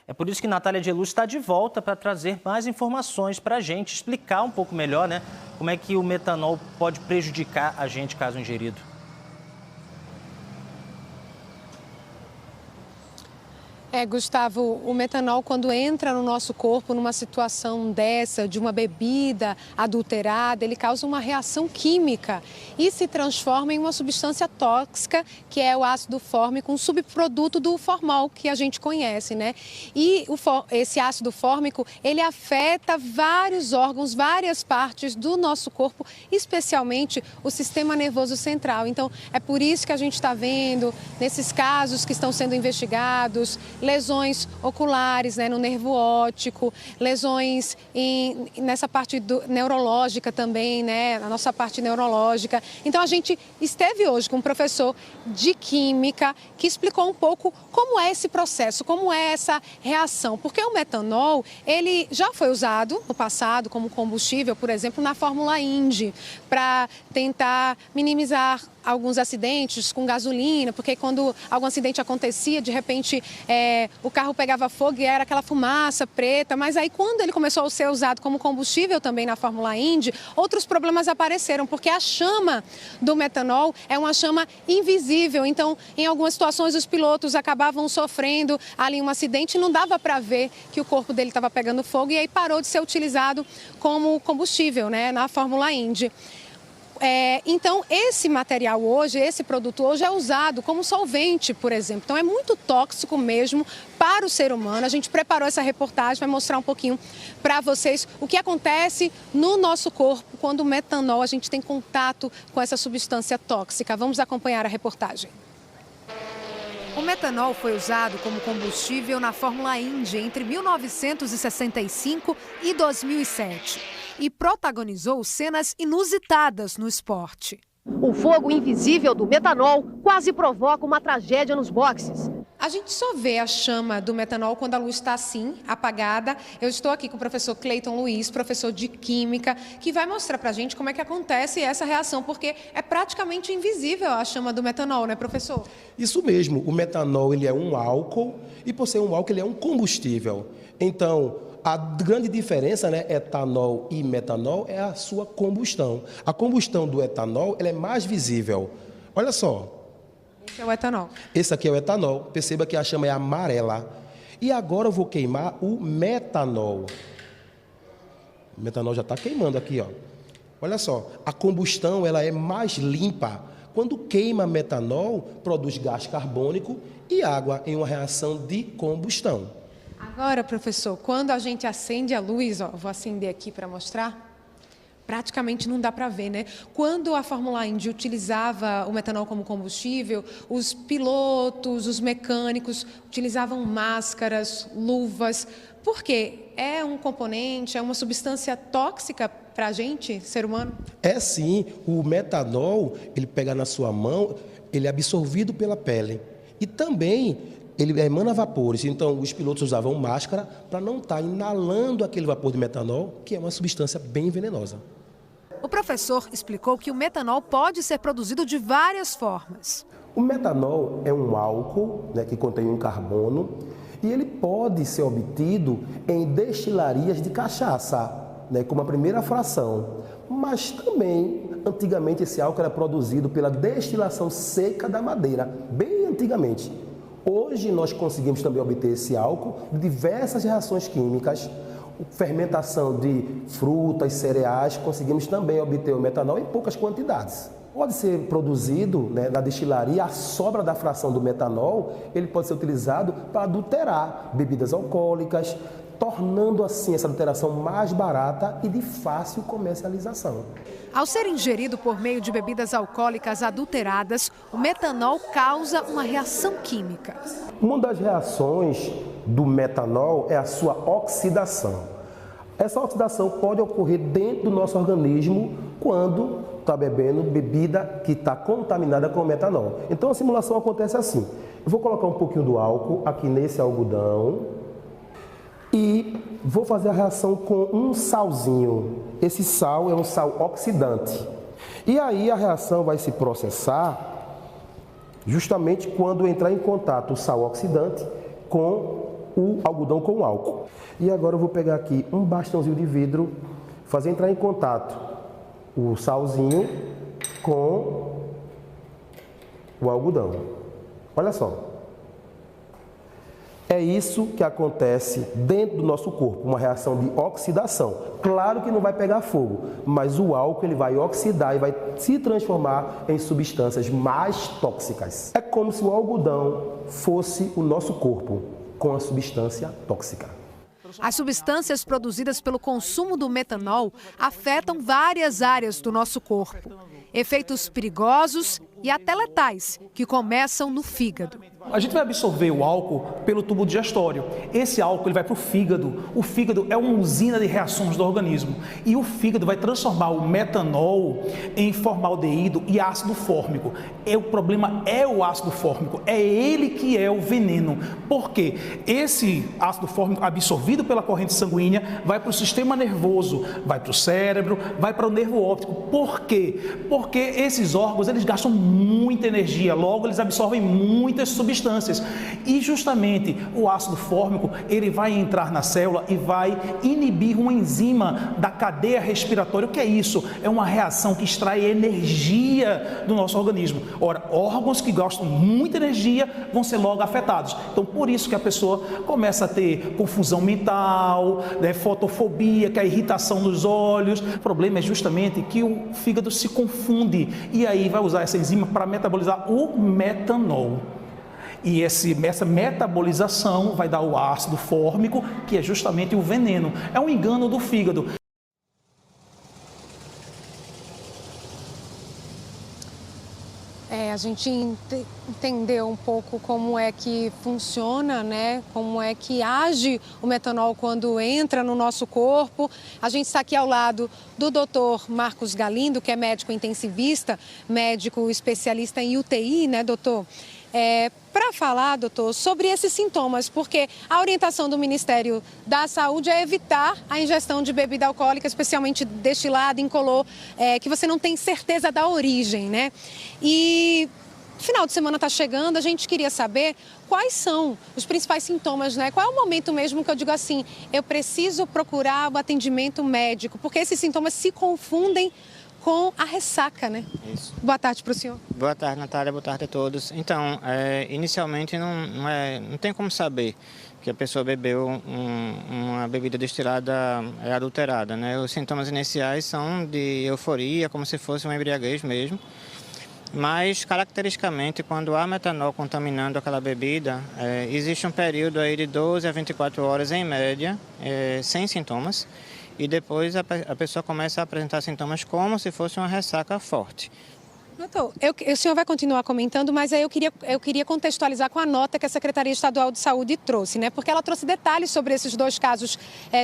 É por isso que Natália de Luz está de volta para trazer mais informações para a gente, explicar um pouco melhor, né, como é que o metanol pode prejudicar a gente caso ingerido. Gustavo, o metanol, quando entra no nosso corpo numa situação dessa, de uma bebida adulterada, ele causa uma reação química e se transforma em uma substância tóxica, que é o ácido fórmico, um subproduto do formol que a gente conhece, né? E esse ácido fórmico, ele afeta vários órgãos, várias partes do nosso corpo, especialmente o sistema nervoso central. Então, é por isso que a gente está vendo, nesses casos que estão sendo investigados, lesões oculares, né, no nervo óptico, lesões nessa parte neurológica também, né, na nossa parte neurológica. Então, a gente esteve hoje com um professor de química que explicou um pouco como é esse processo, como é essa reação. Porque o metanol, ele já foi usado no passado como combustível, por exemplo, na Fórmula Indy, para tentar minimizar alguns acidentes com gasolina, porque quando algum acidente acontecia, de repente o carro pegava fogo e era aquela fumaça preta, mas aí quando ele começou a ser usado como combustível também na Fórmula Indy, outros problemas apareceram, porque a chama do metanol é uma chama invisível, então em algumas situações os pilotos acabavam sofrendo ali um acidente e não dava para ver que o corpo dele estava pegando fogo e aí parou de ser utilizado como combustível, né, na Fórmula Indy. Então, esse material hoje, esse produto hoje é usado como solvente, por exemplo. Então, é muito tóxico mesmo para o ser humano. A gente preparou essa reportagem, vai mostrar um pouquinho para vocês o que acontece no nosso corpo quando o metanol, a gente tem contato com essa substância tóxica. Vamos acompanhar a reportagem. O metanol foi usado como combustível na Fórmula Indy entre 1965 e 2007 e protagonizou cenas inusitadas no esporte. O fogo invisível do metanol quase provoca uma tragédia nos boxes. A gente só vê a chama do metanol quando a luz está assim, apagada. Eu estou aqui com o professor Cleiton Luiz, professor de Química, que vai mostrar para a gente como é que acontece essa reação, porque é praticamente invisível a chama do metanol, né, professor? Isso mesmo, o metanol ele é um álcool e, por ser um álcool, ele é um combustível. Então, a grande diferença, né, etanol e metanol, é a sua combustão. A combustão do etanol ela é mais visível. Olha só. Esse é o etanol. Esse aqui é o etanol. Perceba que a chama é amarela. E agora eu vou queimar o metanol. O metanol já está queimando aqui, ó. Olha só, a combustão ela é mais limpa. Quando queima metanol, produz gás carbônico e água em uma reação de combustão. Agora, professor, quando a gente acende a luz, ó, vou acender aqui para mostrar, praticamente não dá para ver, né? Quando a Fórmula Indy utilizava o metanol como combustível, os pilotos, os mecânicos utilizavam máscaras, luvas. Por quê? É um componente, é uma substância tóxica para a gente, ser humano? É sim. O metanol, ele pega na sua mão, ele é absorvido pela pele. E também ele emana vapores, então os pilotos usavam máscara para não estar inalando aquele vapor de metanol, que é uma substância bem venenosa. O professor explicou que o metanol pode ser produzido de várias formas. O metanol é um álcool, né, que contém um carbono e ele pode ser obtido em destilarias de cachaça, né, como a primeira fração. Mas também, antigamente, esse álcool era produzido pela destilação seca da madeira, bem antigamente. Hoje nós conseguimos também obter esse álcool de diversas reações químicas, fermentação de frutas, cereais, conseguimos também obter o metanol em poucas quantidades. Pode ser produzido, né, na destilaria, a sobra da fração do metanol, ele pode ser utilizado para adulterar bebidas alcoólicas, tornando assim essa adulteração mais barata e de fácil comercialização. Ao ser ingerido por meio de bebidas alcoólicas adulteradas, o metanol causa uma reação química. Uma das reações do metanol é a sua oxidação. Essa oxidação pode ocorrer dentro do nosso organismo quando está bebendo bebida que está contaminada com metanol. Então a simulação acontece assim. Eu vou colocar um pouquinho do álcool aqui nesse algodão e vou fazer a reação com um salzinho. Esse sal é um sal oxidante. E aí a reação vai se processar justamente quando entrar em contato o sal oxidante com o algodão com o álcool. E agora eu vou pegar aqui um bastãozinho de vidro, fazer entrar em contato o salzinho com o algodão. Olha só. É isso que acontece dentro do nosso corpo, uma reação de oxidação. Claro que não vai pegar fogo, mas o álcool ele vai oxidar e vai se transformar em substâncias mais tóxicas. É como se o algodão fosse o nosso corpo com a substância tóxica. As substâncias produzidas pelo consumo do metanol afetam várias áreas do nosso corpo. Efeitos perigosos e até letais, que começam no fígado. A gente vai absorver o álcool pelo tubo digestório. Esse álcool ele vai para o fígado. O fígado é uma usina de reações do organismo. E o fígado vai transformar o metanol em formaldeído e ácido fórmico. O problema é o ácido fórmico. É ele que é o veneno. Por quê? Esse ácido fórmico absorvido pela corrente sanguínea vai para o sistema nervoso, vai para o cérebro, vai para o nervo óptico. Por quê? porque esses órgãos, eles gastam muita energia, logo eles absorvem muitas substâncias. E justamente o ácido fórmico, ele vai entrar na célula e vai inibir uma enzima da cadeia respiratória. O que é isso? É uma reação que extrai energia do nosso organismo. Ora, órgãos que gastam muita energia vão ser logo afetados. Então, por isso que a pessoa começa a ter confusão mental, né, fotofobia, que é a irritação dos olhos. O problema é justamente que o fígado se confunde e aí vai usar essa enzima para metabolizar o metanol. E essa metabolização vai dar o ácido fórmico, que é justamente o veneno. É um engano do fígado. A gente entendeu um pouco como é que funciona, né? Como é que age o metanol quando entra no nosso corpo. A gente está aqui ao lado do Dr. Marcos Galindo, que é médico intensivista, médico especialista em UTI, né, doutor? Para falar, doutor, sobre esses sintomas, porque a orientação do Ministério da Saúde é evitar a ingestão de bebida alcoólica, especialmente destilada, incolor, que você não tem certeza da origem, né? E final de semana está chegando, a gente queria saber quais são os principais sintomas, né? Qual é o momento mesmo que eu digo assim, eu preciso procurar o atendimento médico, porque esses sintomas se confundem com a ressaca, né? Isso. Boa tarde para o senhor. Boa tarde, Natália. Boa tarde a todos. Então, inicialmente não tem como saber que a pessoa bebeu uma bebida destilada adulterada, né? Os sintomas iniciais são de euforia, como se fosse uma embriaguez mesmo. Mas, caracteristicamente, quando há metanol contaminando aquela bebida, existe um período aí de 12 a 24 horas, em média, sem sintomas. E depois a pessoa começa a apresentar sintomas como se fosse uma ressaca forte. Doutor, o senhor vai continuar comentando, mas aí eu queria contextualizar com a nota que a Secretaria Estadual de Saúde trouxe, né? Porque ela trouxe detalhes sobre esses dois casos,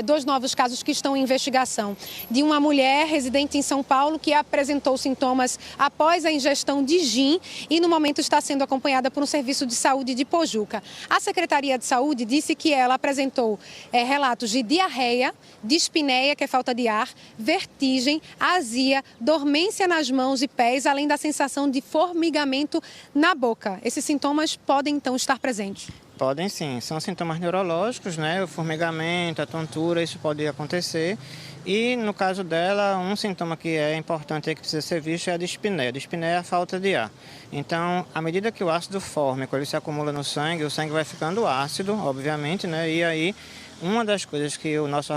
dois novos casos que estão em investigação. De uma mulher residente em São Paulo que apresentou sintomas após a ingestão de gin e no momento está sendo acompanhada por um serviço de saúde de Pojuca. A Secretaria de Saúde disse que ela apresentou relatos de diarreia, dispneia, que é falta de ar, vertigem, azia, dormência nas mãos e pés, além da sensação de formigamento na boca. Esses sintomas podem, então, estar presentes? Podem sim, são sintomas neurológicos, né? O formigamento, a tontura, isso pode acontecer. E no caso dela, um sintoma que é importante e que precisa ser visto é a dispneia. A dispneia é a falta de ar. Então, à medida que o ácido fórmico ele se acumula no sangue, o sangue vai ficando ácido, obviamente, né? E aí, uma das coisas que o nosso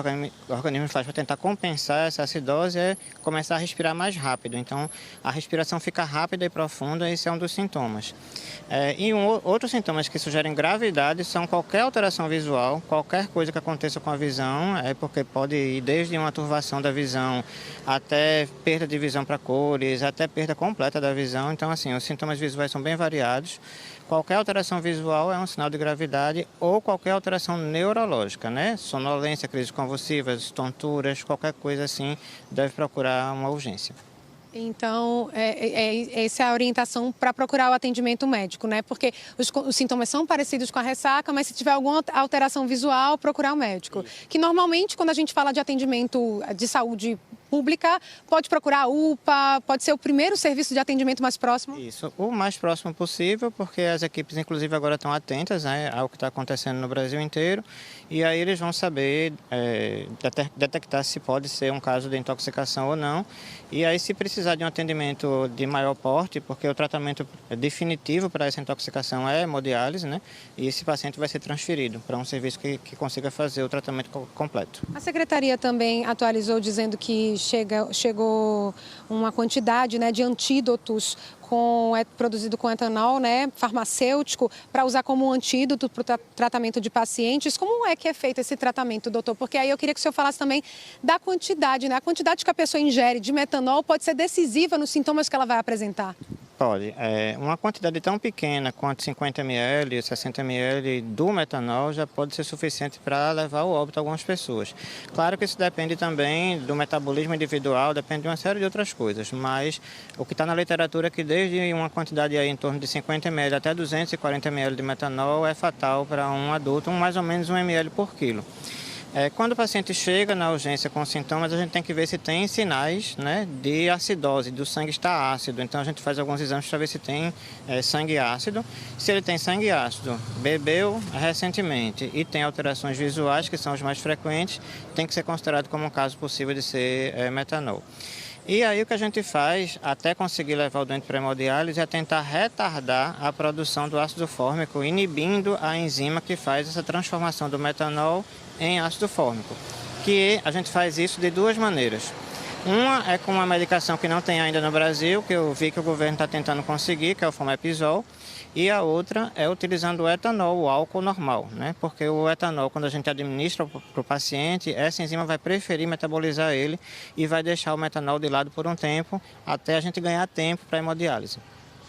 organismo faz para tentar compensar essa acidose é começar a respirar mais rápido. Então, a respiração fica rápida e profunda, esse é um dos sintomas. Outros sintomas que sugerem gravidade são qualquer alteração visual, qualquer coisa que aconteça com a visão, porque pode ir desde uma turvação da visão até perda de visão para cores, até perda completa da visão. Então, assim, os sintomas visuais são bem variados. Qualquer alteração visual é um sinal de gravidade ou qualquer alteração neurológica, né? Sonolência, crises convulsivas, tonturas, qualquer coisa assim, deve procurar uma urgência. Então, essa é a orientação para procurar o atendimento médico, né? Porque os sintomas são parecidos com a ressaca, mas se tiver alguma alteração visual, procurar o médico. Que normalmente, quando a gente fala de atendimento de saúde pública, pode procurar a UPA, pode ser o primeiro serviço de atendimento mais próximo? Isso, o mais próximo possível, porque as equipes, inclusive, agora estão atentas, né, ao que está acontecendo no Brasil inteiro, e aí eles vão saber detectar se pode ser um caso de intoxicação ou não, e aí se precisar de um atendimento de maior porte, porque o tratamento definitivo para essa intoxicação é hemodiálise, né, e esse paciente vai ser transferido para um serviço que consiga fazer o tratamento completo. A Secretaria também atualizou dizendo que chegou uma quantidade, né, de antídotos produzido com etanol, né, farmacêutico, para usar como antídoto para o tratamento de pacientes. Como é que é feito esse tratamento, doutor? Porque aí eu queria que o senhor falasse também da quantidade, né? A quantidade que a pessoa ingere de metanol pode ser decisiva nos sintomas que ela vai apresentar. Pode. Uma quantidade tão pequena quanto 50 ml, 60 ml do metanol já pode ser suficiente para levar ao óbito algumas pessoas. Claro que isso depende também do metabolismo individual, depende de uma série de outras coisas, mas o que está na literatura é que desde uma quantidade aí em torno de 50 ml até 240 ml de metanol é fatal para um adulto, mais ou menos 1 ml por quilo. Quando o paciente chega na urgência com sintomas, a gente tem que ver se tem sinais, né, de acidose, do sangue estar ácido. Então a gente faz alguns exames para ver se tem sangue ácido. Se ele tem sangue ácido, bebeu recentemente e tem alterações visuais, que são os mais frequentes, tem que ser considerado como um caso possível de ser metanol. E aí o que a gente faz, até conseguir levar o doente para a hemodiálise, é tentar retardar a produção do ácido fórmico, inibindo a enzima que faz essa transformação do metanol em ácido fórmico. Que a gente faz isso de duas maneiras. Uma é com uma medicação que não tem ainda no Brasil, que eu vi que o governo está tentando conseguir, que é o Fomepizol. E a outra é utilizando o etanol, o álcool normal, né? Porque o etanol, quando a gente administra para o paciente, essa enzima vai preferir metabolizar ele e vai deixar o metanol de lado por um tempo, até a gente ganhar tempo para a hemodiálise.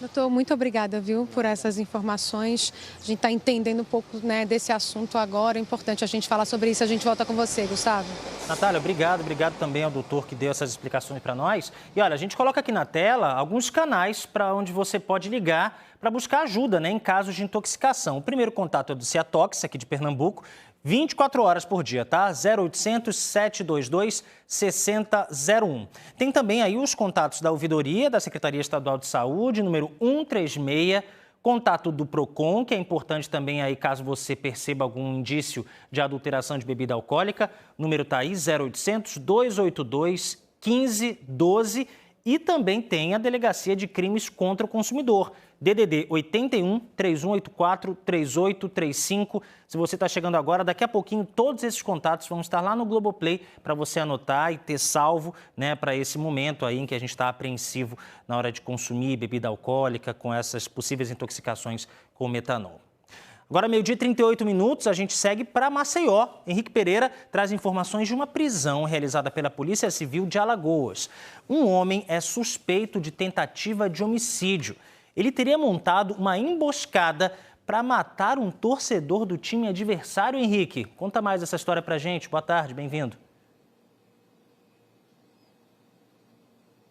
Doutor, muito obrigada, viu, por essas informações. A gente está entendendo um pouco, né, desse assunto agora. É importante a gente falar sobre isso. A gente volta com você, Gustavo. Natália, obrigado também ao doutor que deu essas explicações para nós. E olha, a gente coloca aqui na tela alguns canais para onde você pode ligar para buscar ajuda, né, em casos de intoxicação. O primeiro contato é do Ciatox, aqui de Pernambuco, 24 horas por dia, tá? 0800 722 6001. Tem também aí os contatos da ouvidoria da Secretaria Estadual de Saúde, número 136, contato do PROCON, que é importante também aí caso você perceba algum indício de adulteração de bebida alcoólica, o número tá aí 0800 282 1512. E também tem a Delegacia de Crimes contra o Consumidor, DDD 81 3184 3835. Se você está chegando agora, daqui a pouquinho todos esses contatos vão estar lá no Globoplay para você anotar e ter salvo, né, para esse momento aí em que a gente está apreensivo na hora de consumir bebida alcoólica com essas possíveis intoxicações com metanol. Agora, 12h38, a gente segue para Maceió. Henrique Pereira traz informações de uma prisão realizada pela Polícia Civil de Alagoas. Um homem é suspeito de tentativa de homicídio. Ele teria montado uma emboscada para matar um torcedor do time adversário. Henrique, conta mais essa história para a gente. Boa tarde, bem-vindo.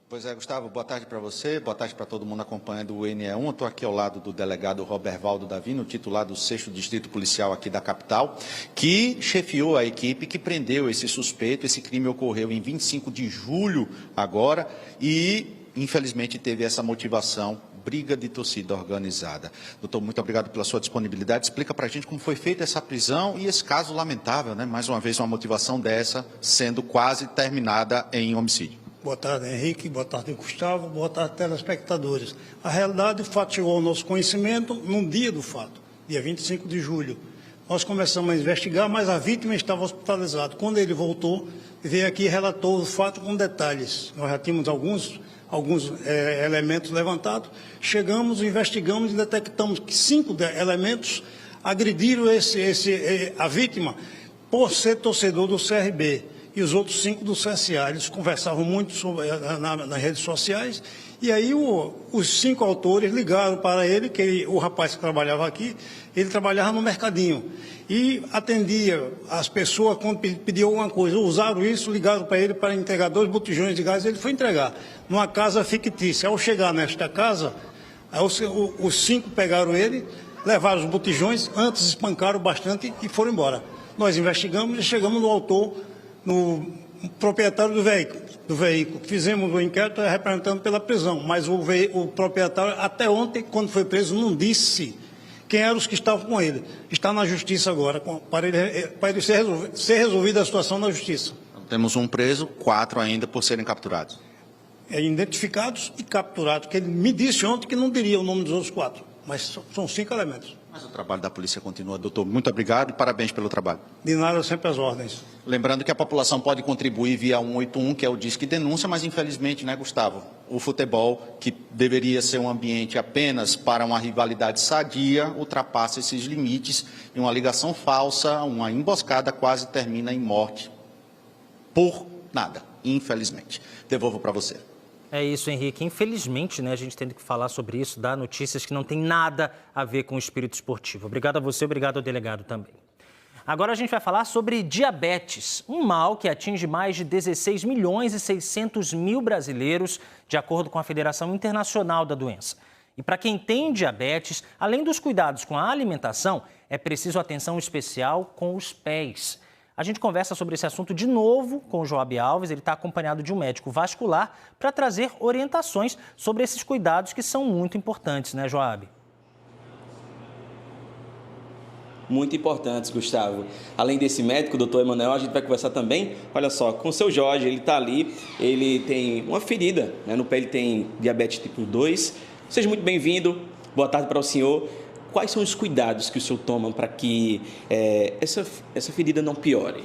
Pois é, Gustavo, boa tarde para você, boa tarde para todo mundo acompanhando o NE1. Eu estou aqui ao lado do delegado Robervaldo Davino, titular do 6º Distrito Policial aqui da capital, que chefiou a equipe que prendeu esse suspeito. Esse crime ocorreu em 25 de julho agora e, infelizmente, teve essa motivação, briga de torcida organizada. Doutor, muito obrigado pela sua disponibilidade. Explica para a gente como foi feita essa prisão e esse caso lamentável, né? Mais uma vez, uma motivação dessa sendo quase terminada em homicídio. Boa tarde, Henrique. Boa tarde, Gustavo. Boa tarde, telespectadores. A realidade, o fato chegou ao nosso conhecimento no dia do fato, dia 25 de julho. Nós começamos a investigar, mas a vítima estava hospitalizada. Quando ele voltou, veio aqui e relatou o fato com detalhes. Nós já tínhamos alguns elementos levantados. Chegamos, investigamos e detectamos que 5 elementos agrediram a vítima por ser torcedor do CRB. E os outros 5 do CSA. Eles conversavam muito nas redes sociais, e aí os 5 autores ligaram para ele, o rapaz que trabalhava aqui, ele trabalhava no mercadinho, e atendia as pessoas quando pediam alguma coisa. Usaram isso, ligaram para ele para entregar 2 botijões de gás, ele foi entregar numa casa fictícia. Ao chegar nesta casa, os 5 pegaram ele, levaram os botijões, antes espancaram bastante e foram embora. Nós investigamos e chegamos no autor, no proprietário do veículo. Fizemos o inquérito representando pela prisão, mas o proprietário, até ontem, quando foi preso, não disse quem eram os que estavam com ele. Está na justiça agora, para ele ser resolvida a situação na justiça. Temos um preso, 4 ainda por serem capturados. Identificados e capturados, que ele me disse ontem que não diria o nome dos outros 4, mas são 5 elementos. Mas o trabalho da polícia continua, doutor. Muito obrigado e parabéns pelo trabalho. De nada, sempre as ordens. Lembrando que a população pode contribuir via 181, que é o Disque Denúncia, mas infelizmente, né, Gustavo, o futebol, que deveria ser um ambiente apenas para uma rivalidade sadia, ultrapassa esses limites e uma ligação falsa, uma emboscada quase termina em morte por nada, infelizmente. Devolvo para você. É isso, Henrique. Infelizmente, né, a gente tem que falar sobre isso, dar notícias que não tem nada a ver com o espírito esportivo. Obrigado a você, obrigado ao delegado também. Agora a gente vai falar sobre diabetes, um mal que atinge mais de 16 milhões e 600 mil brasileiros, de acordo com a Federação Internacional da Doença. E para quem tem diabetes, além dos cuidados com a alimentação, é preciso atenção especial com os pés. A gente conversa sobre esse assunto de novo com o Joab Alves. Ele está acompanhado de um médico vascular para trazer orientações sobre esses cuidados que são muito importantes, né, Joab? Muito importantes, Gustavo. Além desse médico, o doutor Emanuel, a gente vai conversar também, olha só, com o seu Jorge. Ele está ali, ele tem uma ferida, né? No pé ele tem diabetes tipo 2. Seja muito bem-vindo, boa tarde para o senhor. Quais são os cuidados que o senhor toma para que essa ferida não piore?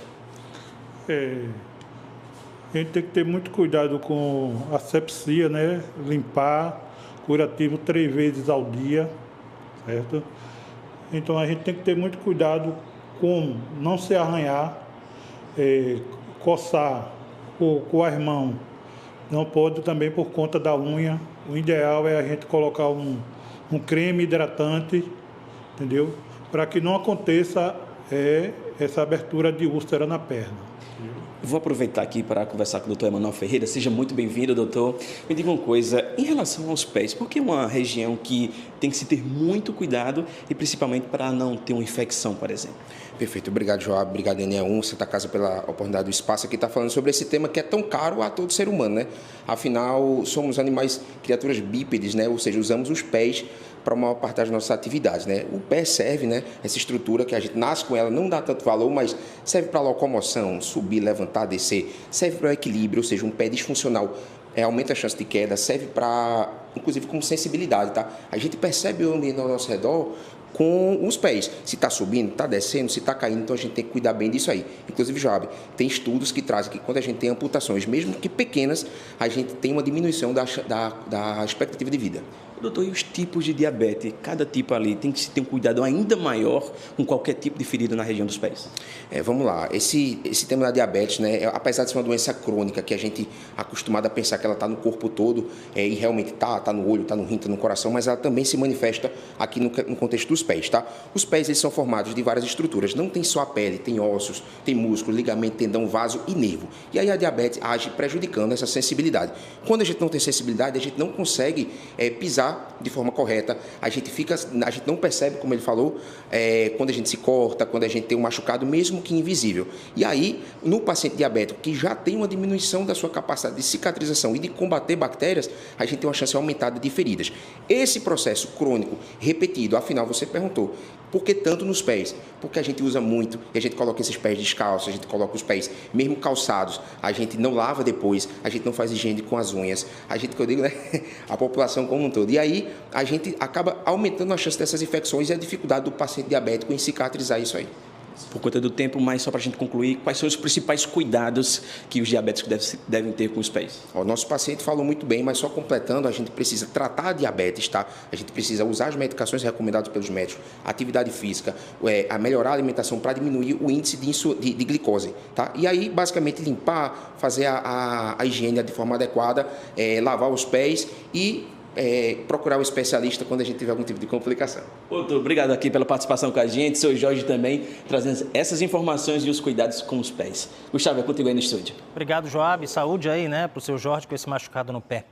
A gente tem que ter muito cuidado com a asepsia, né? Limpar, curativo 3 vezes ao dia, certo? Então a gente tem que ter muito cuidado com não se arranhar, coçar com as mãos. Não pode também por conta da unha. O ideal é a gente colocar um creme hidratante, entendeu? Para que não aconteça essa abertura de úlcera na perna. Vou aproveitar aqui para conversar com o doutor Emanuel Ferreira. Seja muito bem-vindo, doutor. Me diga uma coisa, em relação aos pés, por que uma região que tem que se ter muito cuidado e principalmente para não ter uma infecção, por exemplo? Perfeito. Obrigado, Joab. Obrigado, NE1, Santa Casa, pela oportunidade do espaço aqui. Está falando sobre esse tema que é tão caro a todo ser humano, né? Afinal, somos animais, criaturas bípedes, né? Ou seja, usamos os pés para a maior parte das nossas atividades, né? O pé serve, né? Essa estrutura que a gente nasce com ela, não dá tanto valor, mas serve para locomoção, subir, levantar, descer, serve para o equilíbrio, ou seja, um pé disfuncional aumenta a chance de queda, serve para, inclusive, como sensibilidade, tá? A gente percebe o ambiente ao nosso redor com os pés. Se está subindo, está descendo, se está caindo, então a gente tem que cuidar bem disso aí. Inclusive, Joab, tem estudos que trazem que quando a gente tem amputações, mesmo que pequenas, a gente tem uma diminuição da expectativa de vida. Doutor, e os tipos de diabetes? Cada tipo ali tem que se ter um cuidado ainda maior com qualquer tipo de ferida na região dos pés? Vamos lá. Esse tema da diabetes, né, apesar de ser uma doença crônica, que a gente é acostumado a pensar que ela está no corpo todo, e realmente está no olho, está no rim, está no coração, mas ela também se manifesta aqui no contexto dos pés, tá? Os pés, eles são formados de várias estruturas. Não tem só a pele, tem ossos, tem músculo, ligamento, tendão, vaso e nervo. E aí a diabetes age prejudicando essa sensibilidade. Quando a gente não tem sensibilidade, a gente não consegue pisar de forma correta, a gente não percebe, como ele falou, quando a gente se corta, quando a gente tem um machucado, mesmo que invisível. E aí, no paciente diabético, que já tem uma diminuição da sua capacidade de cicatrização e de combater bactérias, a gente tem uma chance aumentada de feridas. Esse processo crônico, repetido, afinal, você perguntou, por que tanto nos pés? Porque a gente usa muito e a gente coloca esses pés descalços, a gente coloca os pés mesmo calçados, a gente não lava depois, a gente não faz higiene com as unhas, que eu digo, né? A população como um todo. E aí a gente acaba aumentando a chance dessas infecções e a dificuldade do paciente diabético em cicatrizar isso aí. Por conta do tempo, mas só para a gente concluir, quais são os principais cuidados que os diabéticos devem ter com os pés? O nosso paciente falou muito bem, mas só completando, a gente precisa tratar a diabetes, tá? A gente precisa usar as medicações recomendadas pelos médicos, atividade física, a melhorar a alimentação para diminuir o índice de glicose, tá? E aí, basicamente, limpar, fazer a higiene de forma adequada, lavar os pés e procurar um especialista quando a gente tiver algum tipo de complicação. Doutor, obrigado aqui pela participação com a gente. Seu Jorge também trazendo essas informações e os cuidados com os pés. Gustavo, é contigo aí no estúdio. Obrigado, Joab. Saúde aí, né, para o seu Jorge com esse machucado no pé.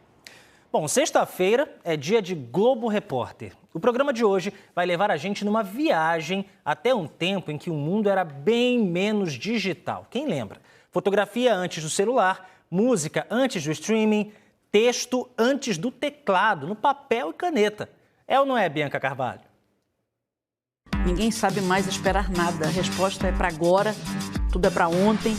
Bom, sexta-feira é dia de Globo Repórter. O programa de hoje vai levar a gente numa viagem até um tempo em que o mundo era bem menos digital. Quem lembra? Fotografia antes do celular, música antes do streaming, texto antes do teclado, no papel e caneta. É ou não é, Bianca Carvalho? Ninguém sabe mais esperar nada. A resposta é para agora, tudo é para ontem.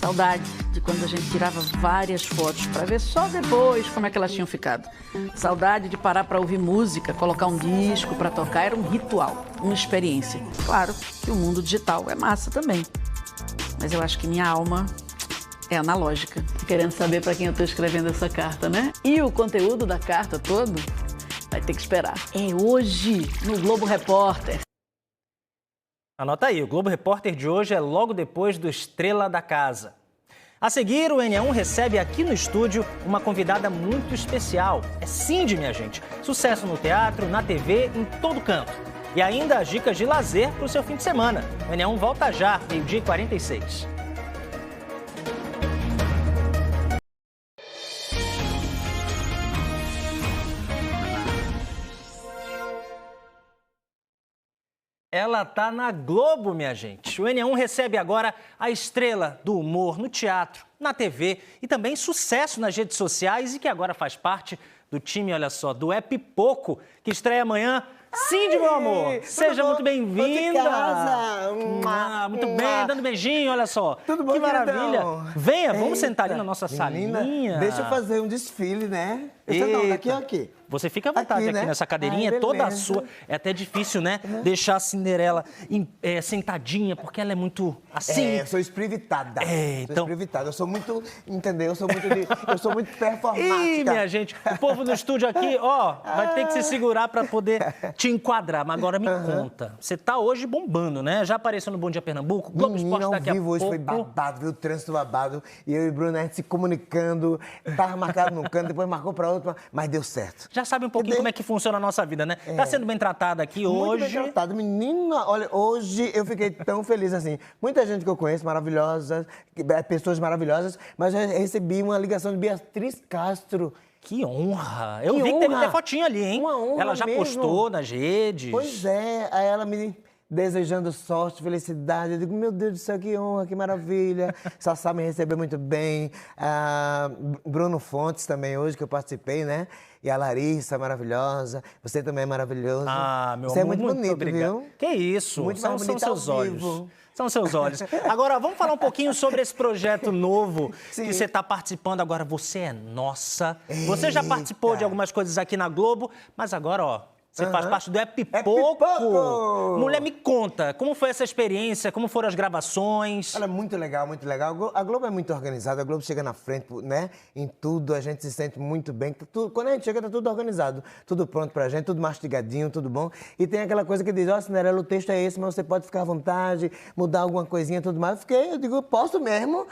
Saudade de quando a gente tirava várias fotos para ver só depois como é que elas tinham ficado. Saudade de parar para ouvir música, colocar um disco para tocar. Era um ritual, uma experiência. Claro que o mundo digital é massa também. Mas eu acho que minha alma é analógica. Querendo saber para quem eu estou escrevendo essa carta, né? E o conteúdo da carta todo vai ter que esperar. É hoje, no Globo Repórter. Anota aí, o Globo Repórter de hoje é logo depois do Estrela da Casa. A seguir, o NE1 recebe aqui no estúdio uma convidada muito especial. É Cindy, minha gente. Sucesso no teatro, na TV, em todo canto. E ainda as dicas de lazer para o seu fim de semana. O NE1 volta já, 12h46. Ela tá na Globo, minha gente. O NE1 recebe agora a estrela do humor no teatro, na TV e também sucesso nas redes sociais e que agora faz parte do time, olha só, do É Pipoco, que estreia amanhã. Cindy, meu amor, seja muito bem-vinda. Muito bem, dando beijinho, olha só. Tudo bom, que maravilha. Queridão? Venha, vamos sentar ali na nossa salinha. Deixa eu fazer um desfile, né? Não, daqui ou aqui? Você fica à vontade aqui, né? Nessa cadeirinha, é toda sua. É até difícil, né? Deixar a Cinderela sentadinha, porque ela é muito assim. Eu sou esprivitada. Então... Sou esprivitada. Eu sou muito, entendeu? Eu sou muito performática. Ih, minha gente, o povo no estúdio aqui, ó, vai ter que se segurar para poder te enquadrar. Mas agora me conta, você tá hoje bombando, né? Já apareceu no Bom Dia Pernambuco, Globo Esporte daqui a pouco. Hoje foi babado, viu? O trânsito babado. E eu e Bruno, a gente se comunicando. Tava marcado num canto, depois marcou para outro, mas deu certo. Já sabe um pouquinho como é que funciona a nossa vida, né? Tá sendo bem tratada aqui hoje. Muito bem tratada. Menina, olha, hoje eu fiquei tão feliz assim. Muita gente que eu conheço, maravilhosa, pessoas maravilhosas, mas eu recebi uma ligação de Beatriz Castro. Que honra! Eu vi que teve até fotinho ali, hein? Uma honra ela já mesmo. Postou nas redes. Pois é, aí ela me desejando sorte, felicidade. Eu digo, meu Deus do céu, que honra, que maravilha. Sassá me recebeu muito bem. Bruno Fontes também hoje, que eu participei, né? E a Larissa, maravilhosa. Você também é maravilhoso. Meu Você amor, é muito bonito, obrigado. viu? Que isso, muito são seus olhos. São seus olhos. Agora, vamos falar um pouquinho sobre esse projeto novo que você está participando. Agora, você é nossa. Você já participou de algumas coisas aqui na Globo, mas agora, ó, você faz parte do É Pipoco. Mulher, me conta, como foi essa experiência? Como foram as gravações? Olha, muito legal, muito legal. A Globo é muito organizada, a Globo chega na frente, né? Em tudo, a gente se sente muito bem. Quando a gente chega, tá tudo organizado. Tudo pronto pra gente, tudo mastigadinho, tudo bom. E tem aquela coisa que diz, ó, Cinderela, o texto é esse, mas você pode ficar à vontade, mudar alguma coisinha e tudo mais. Eu digo, eu posso mesmo.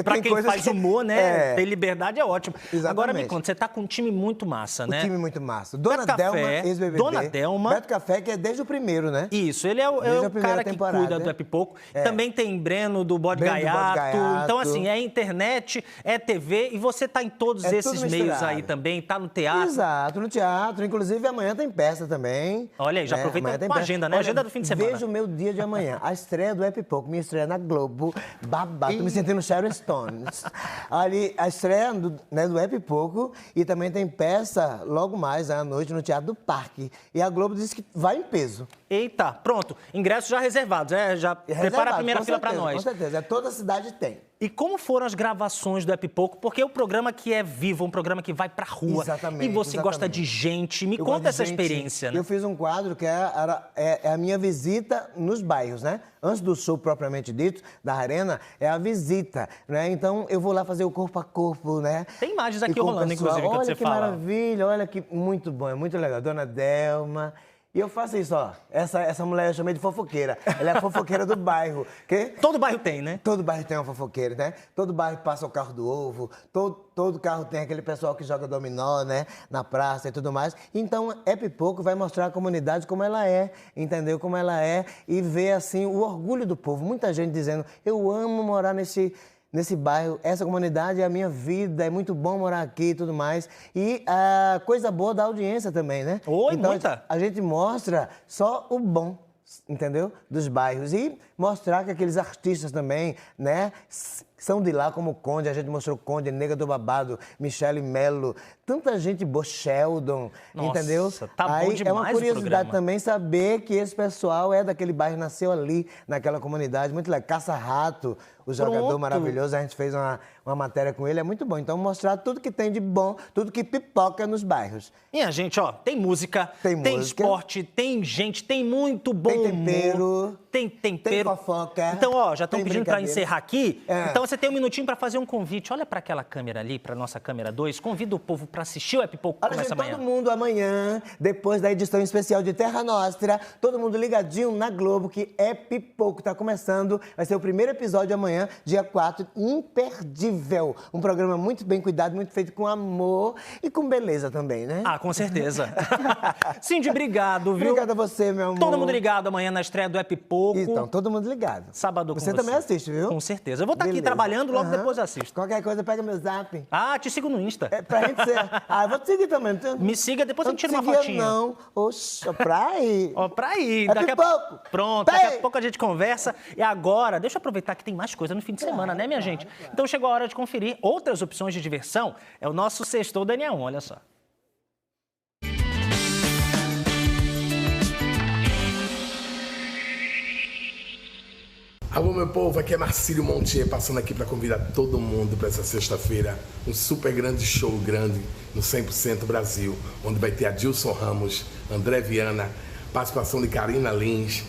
Pra quem faz humor, né? Ter liberdade é ótimo. Exatamente. Agora me conta, você tá com um time muito massa, né? Um time muito massa. Dona Delma, ex-BBB. Dona Delma. Beto Café, que é desde o primeiro, né? Isso, ele é o cara que cuida do É Pipoco. Também tem Breno do Bode Gaiato. Então, assim, é internet, é TV e você tá em todos esses meios aí também, tá no teatro. Exato, no teatro. Inclusive, amanhã tem peça também. Olha aí, já aproveita com a agenda, né? Agenda do fim de semana. Veja o meu dia de amanhã. A estreia do É Pipoco, minha estreia na Globo. Babado, tô me sentindo Sharon Stones. Ali, a estreia do É Pipoco e também tem peça logo mais à noite no Teatro do Parque. E a Globo disse que vai em peso. Eita, pronto. Ingressos já reservados, Já prepara a primeira fila para nós. Com certeza, toda a cidade tem. E como foram as gravações do É Pipoco? Porque é um programa que é vivo, um programa que vai pra rua. Exatamente. E você gosta de gente. Me conta essa experiência, né? Eu fiz um quadro que é a minha visita nos bairros, né? Antes do show propriamente dito, da Arena, é a visita, né? Então, eu vou lá fazer o corpo a corpo, né? Tem imagens aqui rolando, inclusive, quando você fala. Olha que maravilha, olha que muito bom, é muito legal. Dona Delma... E eu faço isso, ó. Essa mulher eu chamei de fofoqueira. Ela é a fofoqueira do bairro. Todo bairro tem, né? Todo bairro tem uma fofoqueira, né? Todo bairro passa o carro do ovo. Todo carro tem aquele pessoal que joga dominó, né? Na praça e tudo mais. Então, É Pipoco vai mostrar a comunidade como ela é, entendeu? Como ela é. E ver, assim, o orgulho do povo. Muita gente dizendo, eu amo morar nesse bairro, essa comunidade é a minha vida, é muito bom morar aqui e tudo mais. E a coisa boa da audiência também, né? Então, a gente mostra só o bom, entendeu? Dos bairros. E mostrar que aqueles artistas também, né? São de lá, como o Conde, a gente mostrou Conde, Nega do Babado, Michele Mello, tanta gente boa, Sheldon, entendeu? Tá bom demais. É uma curiosidade também saber que esse pessoal é daquele bairro, nasceu ali, naquela comunidade, muito legal. Caça-Rato, o jogador maravilhoso, a gente fez uma matéria com ele, é muito bom. Então, mostrar tudo que tem de bom, tudo que pipoca nos bairros. E a gente, ó, tem música, tem esporte, tem gente, tem muito bom tem tempero, humor, tem tempero. Tem fofoca. Então, ó, já estão pedindo para encerrar aqui. Então, você tem um minutinho para fazer um convite. Olha para aquela câmera ali, para nossa câmera 2. Convida o povo para assistir o É Pipoco que começa amanhã. Todo mundo amanhã, depois da edição especial de Terra Nostra, todo mundo ligadinho na Globo, que É Pipoco. Tá começando, vai ser o primeiro episódio amanhã, dia 4, imperdível. Um programa muito bem cuidado, muito feito com amor e com beleza também, né? Com certeza. Cindy, obrigado, viu? Obrigado a você, meu amor. Todo mundo ligado amanhã na estreia do É Pipoco. Então, todo mundo ligado. Sábado com você. Você também assiste, viu? Com certeza. Eu vou estar aqui trabalhando. trabalhando, logo depois assisto. Qualquer coisa, pega meu zap. Ah, te sigo no Insta. Pra gente ser... eu vou te seguir também. Me siga, depois eu tiro uma fotinha. Não, oxe, pra ir. Pra ir. Daqui a pouco. Pronto, daqui a pouco a gente conversa. E agora, deixa eu aproveitar que tem mais coisa no fim de semana, né, minha gente? Então chegou a hora de conferir outras opções de diversão. É o nosso Sextou do NE1, olha só. Alô, meu povo, aqui é Marcílio Montier, passando aqui para convidar todo mundo para essa sexta-feira, um super grande show grande no 100% Brasil, onde vai ter Adilson Ramos, André Viana, participação de Karina Lins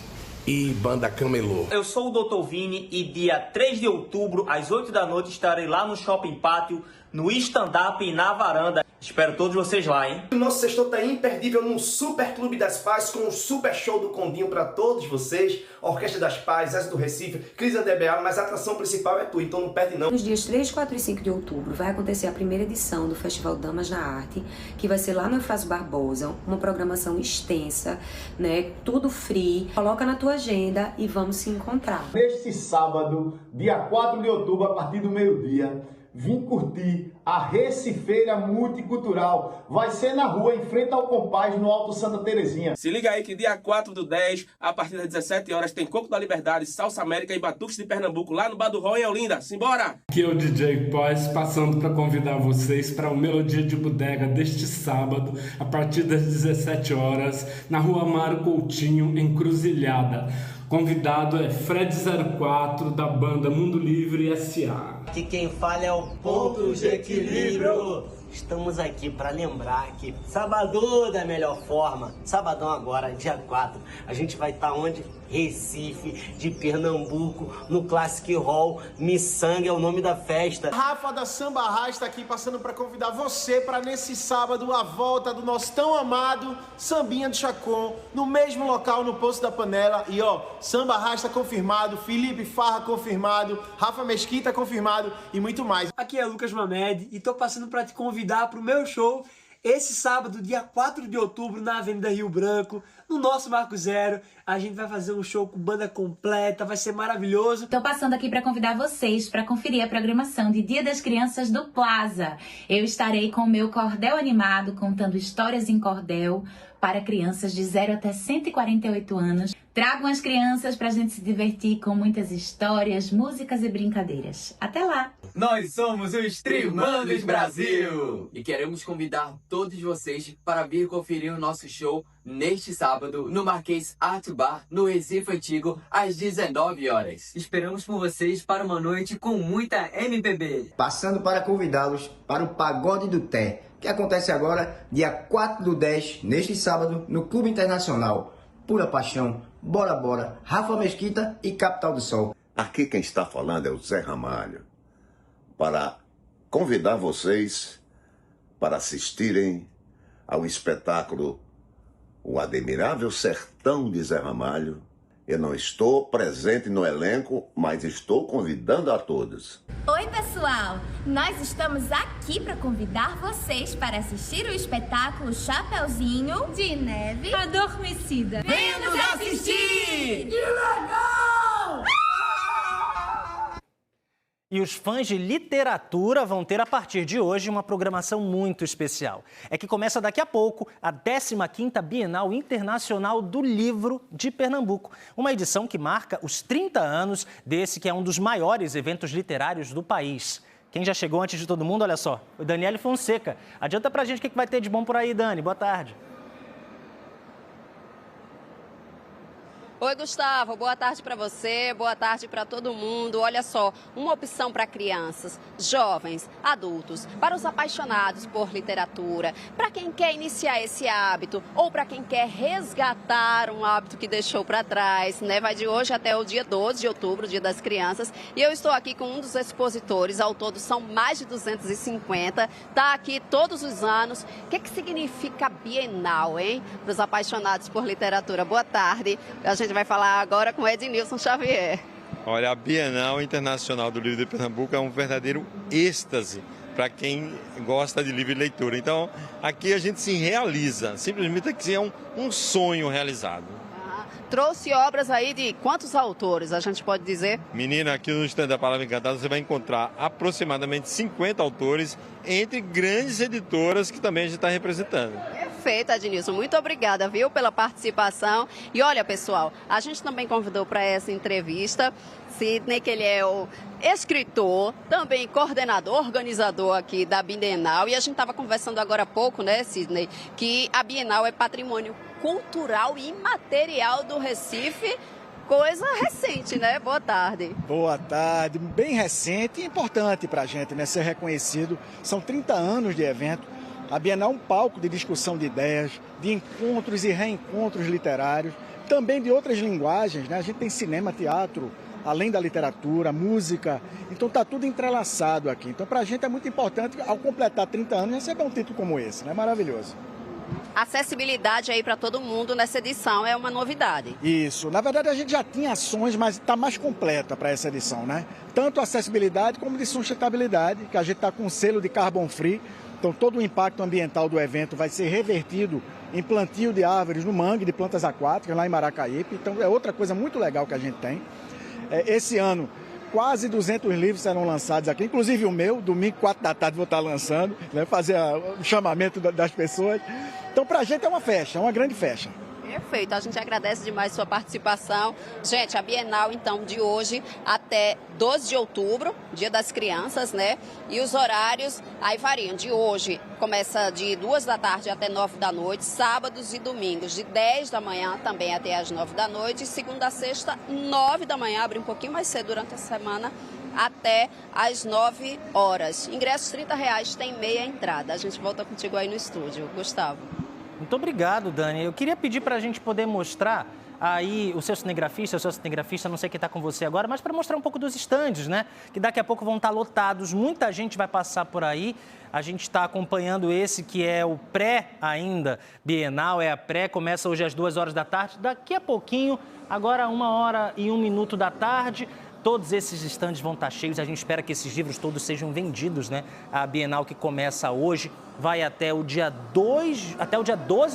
e banda Camelô. Eu sou o Dr. Vini e dia 3 de outubro, às 8 da noite, estarei lá no Shopping Pátio, no stand-up e na varanda. Espero todos vocês lá, hein? O nosso sextou tá imperdível no Super Clube das Paz, com um super show do Condinho para todos vocês. Orquestra das Paz, Essa do Recife, Cris DBA, mas a atração principal é tu, então não perde não. Nos dias 3, 4 e 5 de outubro vai acontecer a primeira edição do Festival Damas na Arte, que vai ser lá no Eufrásio Barbosa, uma programação extensa, né? Tudo free. Coloca na tua agenda e vamos se encontrar. Neste sábado, dia 4 de outubro, a partir do meio-dia, vim curtir a Recifeira Multicultural. Vai ser na rua, em frente ao Compaz, no Alto Santa Terezinha. Se liga aí que dia 4/10, a partir das 17 horas, tem Coco da Liberdade, Salsa América e Batuques de Pernambuco, lá no Bar do Ró, em Olinda. Simbora! Aqui é o DJ Pós, passando para convidar vocês para o Melodia de Bodega deste sábado, a partir das 17 horas, na rua Mário Coutinho, Encruzilhada. Convidado é Fred04, da banda Mundo Livre S.A. Aqui quem fala é o Ponto de Equilíbrio. Estamos aqui para lembrar que sábado da melhor forma, sabadão agora, dia 4, a gente vai estar onde? Recife, de Pernambuco, no Classic Hall. Missangue é o nome da festa. Rafa da Samba Arrasta aqui passando para convidar você para nesse sábado a volta do nosso tão amado Sambinha do Chacon, no mesmo local, no Poço da Panela. E ó, Samba Arrasta confirmado, Felipe Farra confirmado, Rafa Mesquita confirmado e muito mais. Aqui é Lucas Mamed e tô passando para te convidar para o meu show esse sábado, dia 4 de outubro, na Avenida Rio Branco, no nosso Marco Zero. A gente vai fazer um show com banda completa, vai ser maravilhoso. Tô passando aqui para convidar vocês para conferir a programação de Dia das Crianças do Plaza. Eu estarei com o meu cordel animado, contando histórias em cordel para crianças de 0 até 148 anos. Tragam as crianças para a gente se divertir com muitas histórias, músicas e brincadeiras. Até lá! Nós somos os Trimandos Brasil! E queremos convidar todos vocês para vir conferir o nosso show neste sábado no Marquês Art Bar, no Recife Antigo, às 19 horas. Esperamos por vocês para uma noite com muita MPB. Passando para convidá-los para o Pagode do Té, que acontece agora, dia 4/10, neste sábado, no Clube Internacional. Pura Paixão, Bora Bora, Rafa Mesquita e Capital do Sol. Aqui quem está falando é o Zé Ramalho, para convidar vocês para assistirem ao espetáculo O Admirável Sertão de Zé Ramalho. Eu não estou presente no elenco, mas estou convidando a todos. Oi, pessoal! Nós estamos aqui para convidar vocês para assistir o espetáculo Chapeuzinho de Neve Adormecida. Venha nos assistir! Que legal! E os fãs de literatura vão ter, a partir de hoje, uma programação muito especial. É que começa daqui a pouco a 15ª Bienal Internacional do Livro de Pernambuco. Uma edição que marca os 30 anos desse que é um dos maiores eventos literários do país. Quem já chegou antes de todo mundo, olha só, o Daniele Fonseca. Adianta pra gente o que vai ter de bom por aí, Dani. Boa tarde. Oi, Gustavo, boa tarde para você, boa tarde para todo mundo. Olha só, uma opção para crianças, jovens, adultos, para os apaixonados por literatura, para quem quer iniciar esse hábito ou para quem quer resgatar um hábito que deixou para trás, né? Vai de hoje até o dia 12 de outubro, Dia das Crianças, e eu estou aqui com um dos expositores, ao todo são mais de 250, tá aqui todos os anos. O que significa Bienal, hein? Para os apaixonados por literatura. Boa tarde, a gente vai falar agora com Ednilson Xavier. Olha, a Bienal Internacional do Livro de Pernambuco é um verdadeiro êxtase para quem gosta de livro e leitura. Então, aqui a gente se realiza, simplesmente que é um sonho realizado. trouxe obras aí de quantos autores, a gente pode dizer? Menina, aqui no stand da Palavra Encantada você vai encontrar aproximadamente 50 autores, entre grandes editoras que também a gente está representando. Perfeito, Adnilson. Muito obrigada, viu, pela participação. E olha, pessoal, a gente também convidou para essa entrevista Sidney, que ele é o escritor, também coordenador, organizador aqui da Bienal. E a gente estava conversando agora há pouco, né, Sidney, que a Bienal é patrimônio cultural e imaterial do Recife. Coisa recente, né? Boa tarde. Boa tarde. Bem recente e importante para a gente, né? Ser reconhecido. São 30 anos de evento. A Bienal é um palco de discussão de ideias, de encontros e reencontros literários, também de outras linguagens, né? A gente tem cinema, teatro, além da literatura, música. Então está tudo entrelaçado aqui. Então para a gente é muito importante, ao completar 30 anos, receber um título como esse, né? Maravilhoso. Acessibilidade aí para todo mundo nessa edição é uma novidade. Isso. Na verdade, a gente já tinha ações, mas está mais completa para essa edição, né? Tanto acessibilidade como de sustentabilidade, que a gente está com um selo de Carbon Free. Então, todo o impacto ambiental do evento vai ser revertido em plantio de árvores no mangue de plantas aquáticas, lá em Maracaípe. Então, é outra coisa muito legal que a gente tem. Esse ano, quase 200 livros serão lançados aqui, inclusive o meu, domingo, 4 da tarde, vou estar lançando, né? Fazer o chamamento das pessoas. Então, para a gente é uma festa, é uma grande festa. Perfeito, a gente agradece demais sua participação. Gente, a Bienal, então, de hoje até 12 de outubro, Dia das Crianças, né? E os horários aí variam. De hoje começa de 2 da tarde até 9 da noite, sábados e domingos de 10 da manhã também até as 9 da noite, segunda a sexta, 9 da manhã, abre um pouquinho mais cedo durante a semana, até às 9 horas. Ingressos R$30, tem meia entrada. A gente volta contigo aí no estúdio. Gustavo. Muito obrigado, Dani. Eu queria pedir para a gente poder mostrar aí o seu cinegrafista, não sei quem está com você agora, mas para mostrar um pouco dos estandes, né? Que daqui a pouco vão estar lotados, muita gente vai passar por aí. A gente está acompanhando esse que é o pré ainda, Bienal, é a pré, começa hoje às 2 horas da tarde. Daqui a pouquinho, agora 1h01 da tarde, todos esses estandes vão estar cheios. A gente espera que esses livros todos sejam vendidos, né? A Bienal que começa hoje vai até o dia 12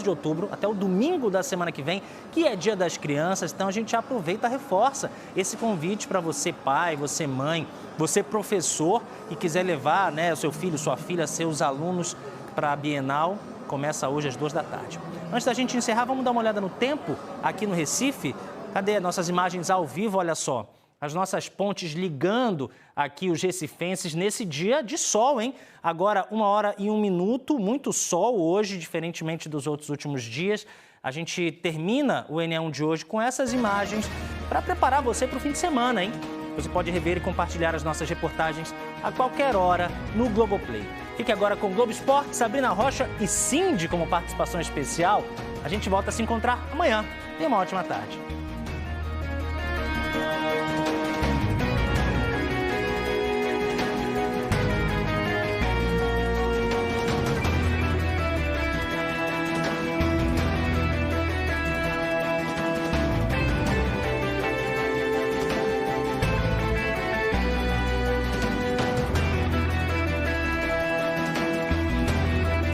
de outubro, até o domingo da semana que vem, que é Dia das Crianças. Então a gente aproveita e reforça esse convite para você pai, você mãe, você professor e quiser levar, né, o seu filho, sua filha, seus alunos para a Bienal. Começa hoje às 2 da tarde. Antes da gente encerrar, vamos dar uma olhada no tempo aqui no Recife. Cadê nossas imagens ao vivo? Olha só. As nossas pontes ligando aqui os recifenses nesse dia de sol, hein? Agora 1h01, muito sol hoje, diferentemente dos outros últimos dias. A gente termina o NE1 de hoje com essas imagens para preparar você para o fim de semana, hein? Você pode rever e compartilhar as nossas reportagens a qualquer hora no Globoplay. Fique agora com o Globo Esporte, Sabrina Rocha e Cindy como participação especial. A gente volta a se encontrar amanhã. Tenha uma ótima tarde.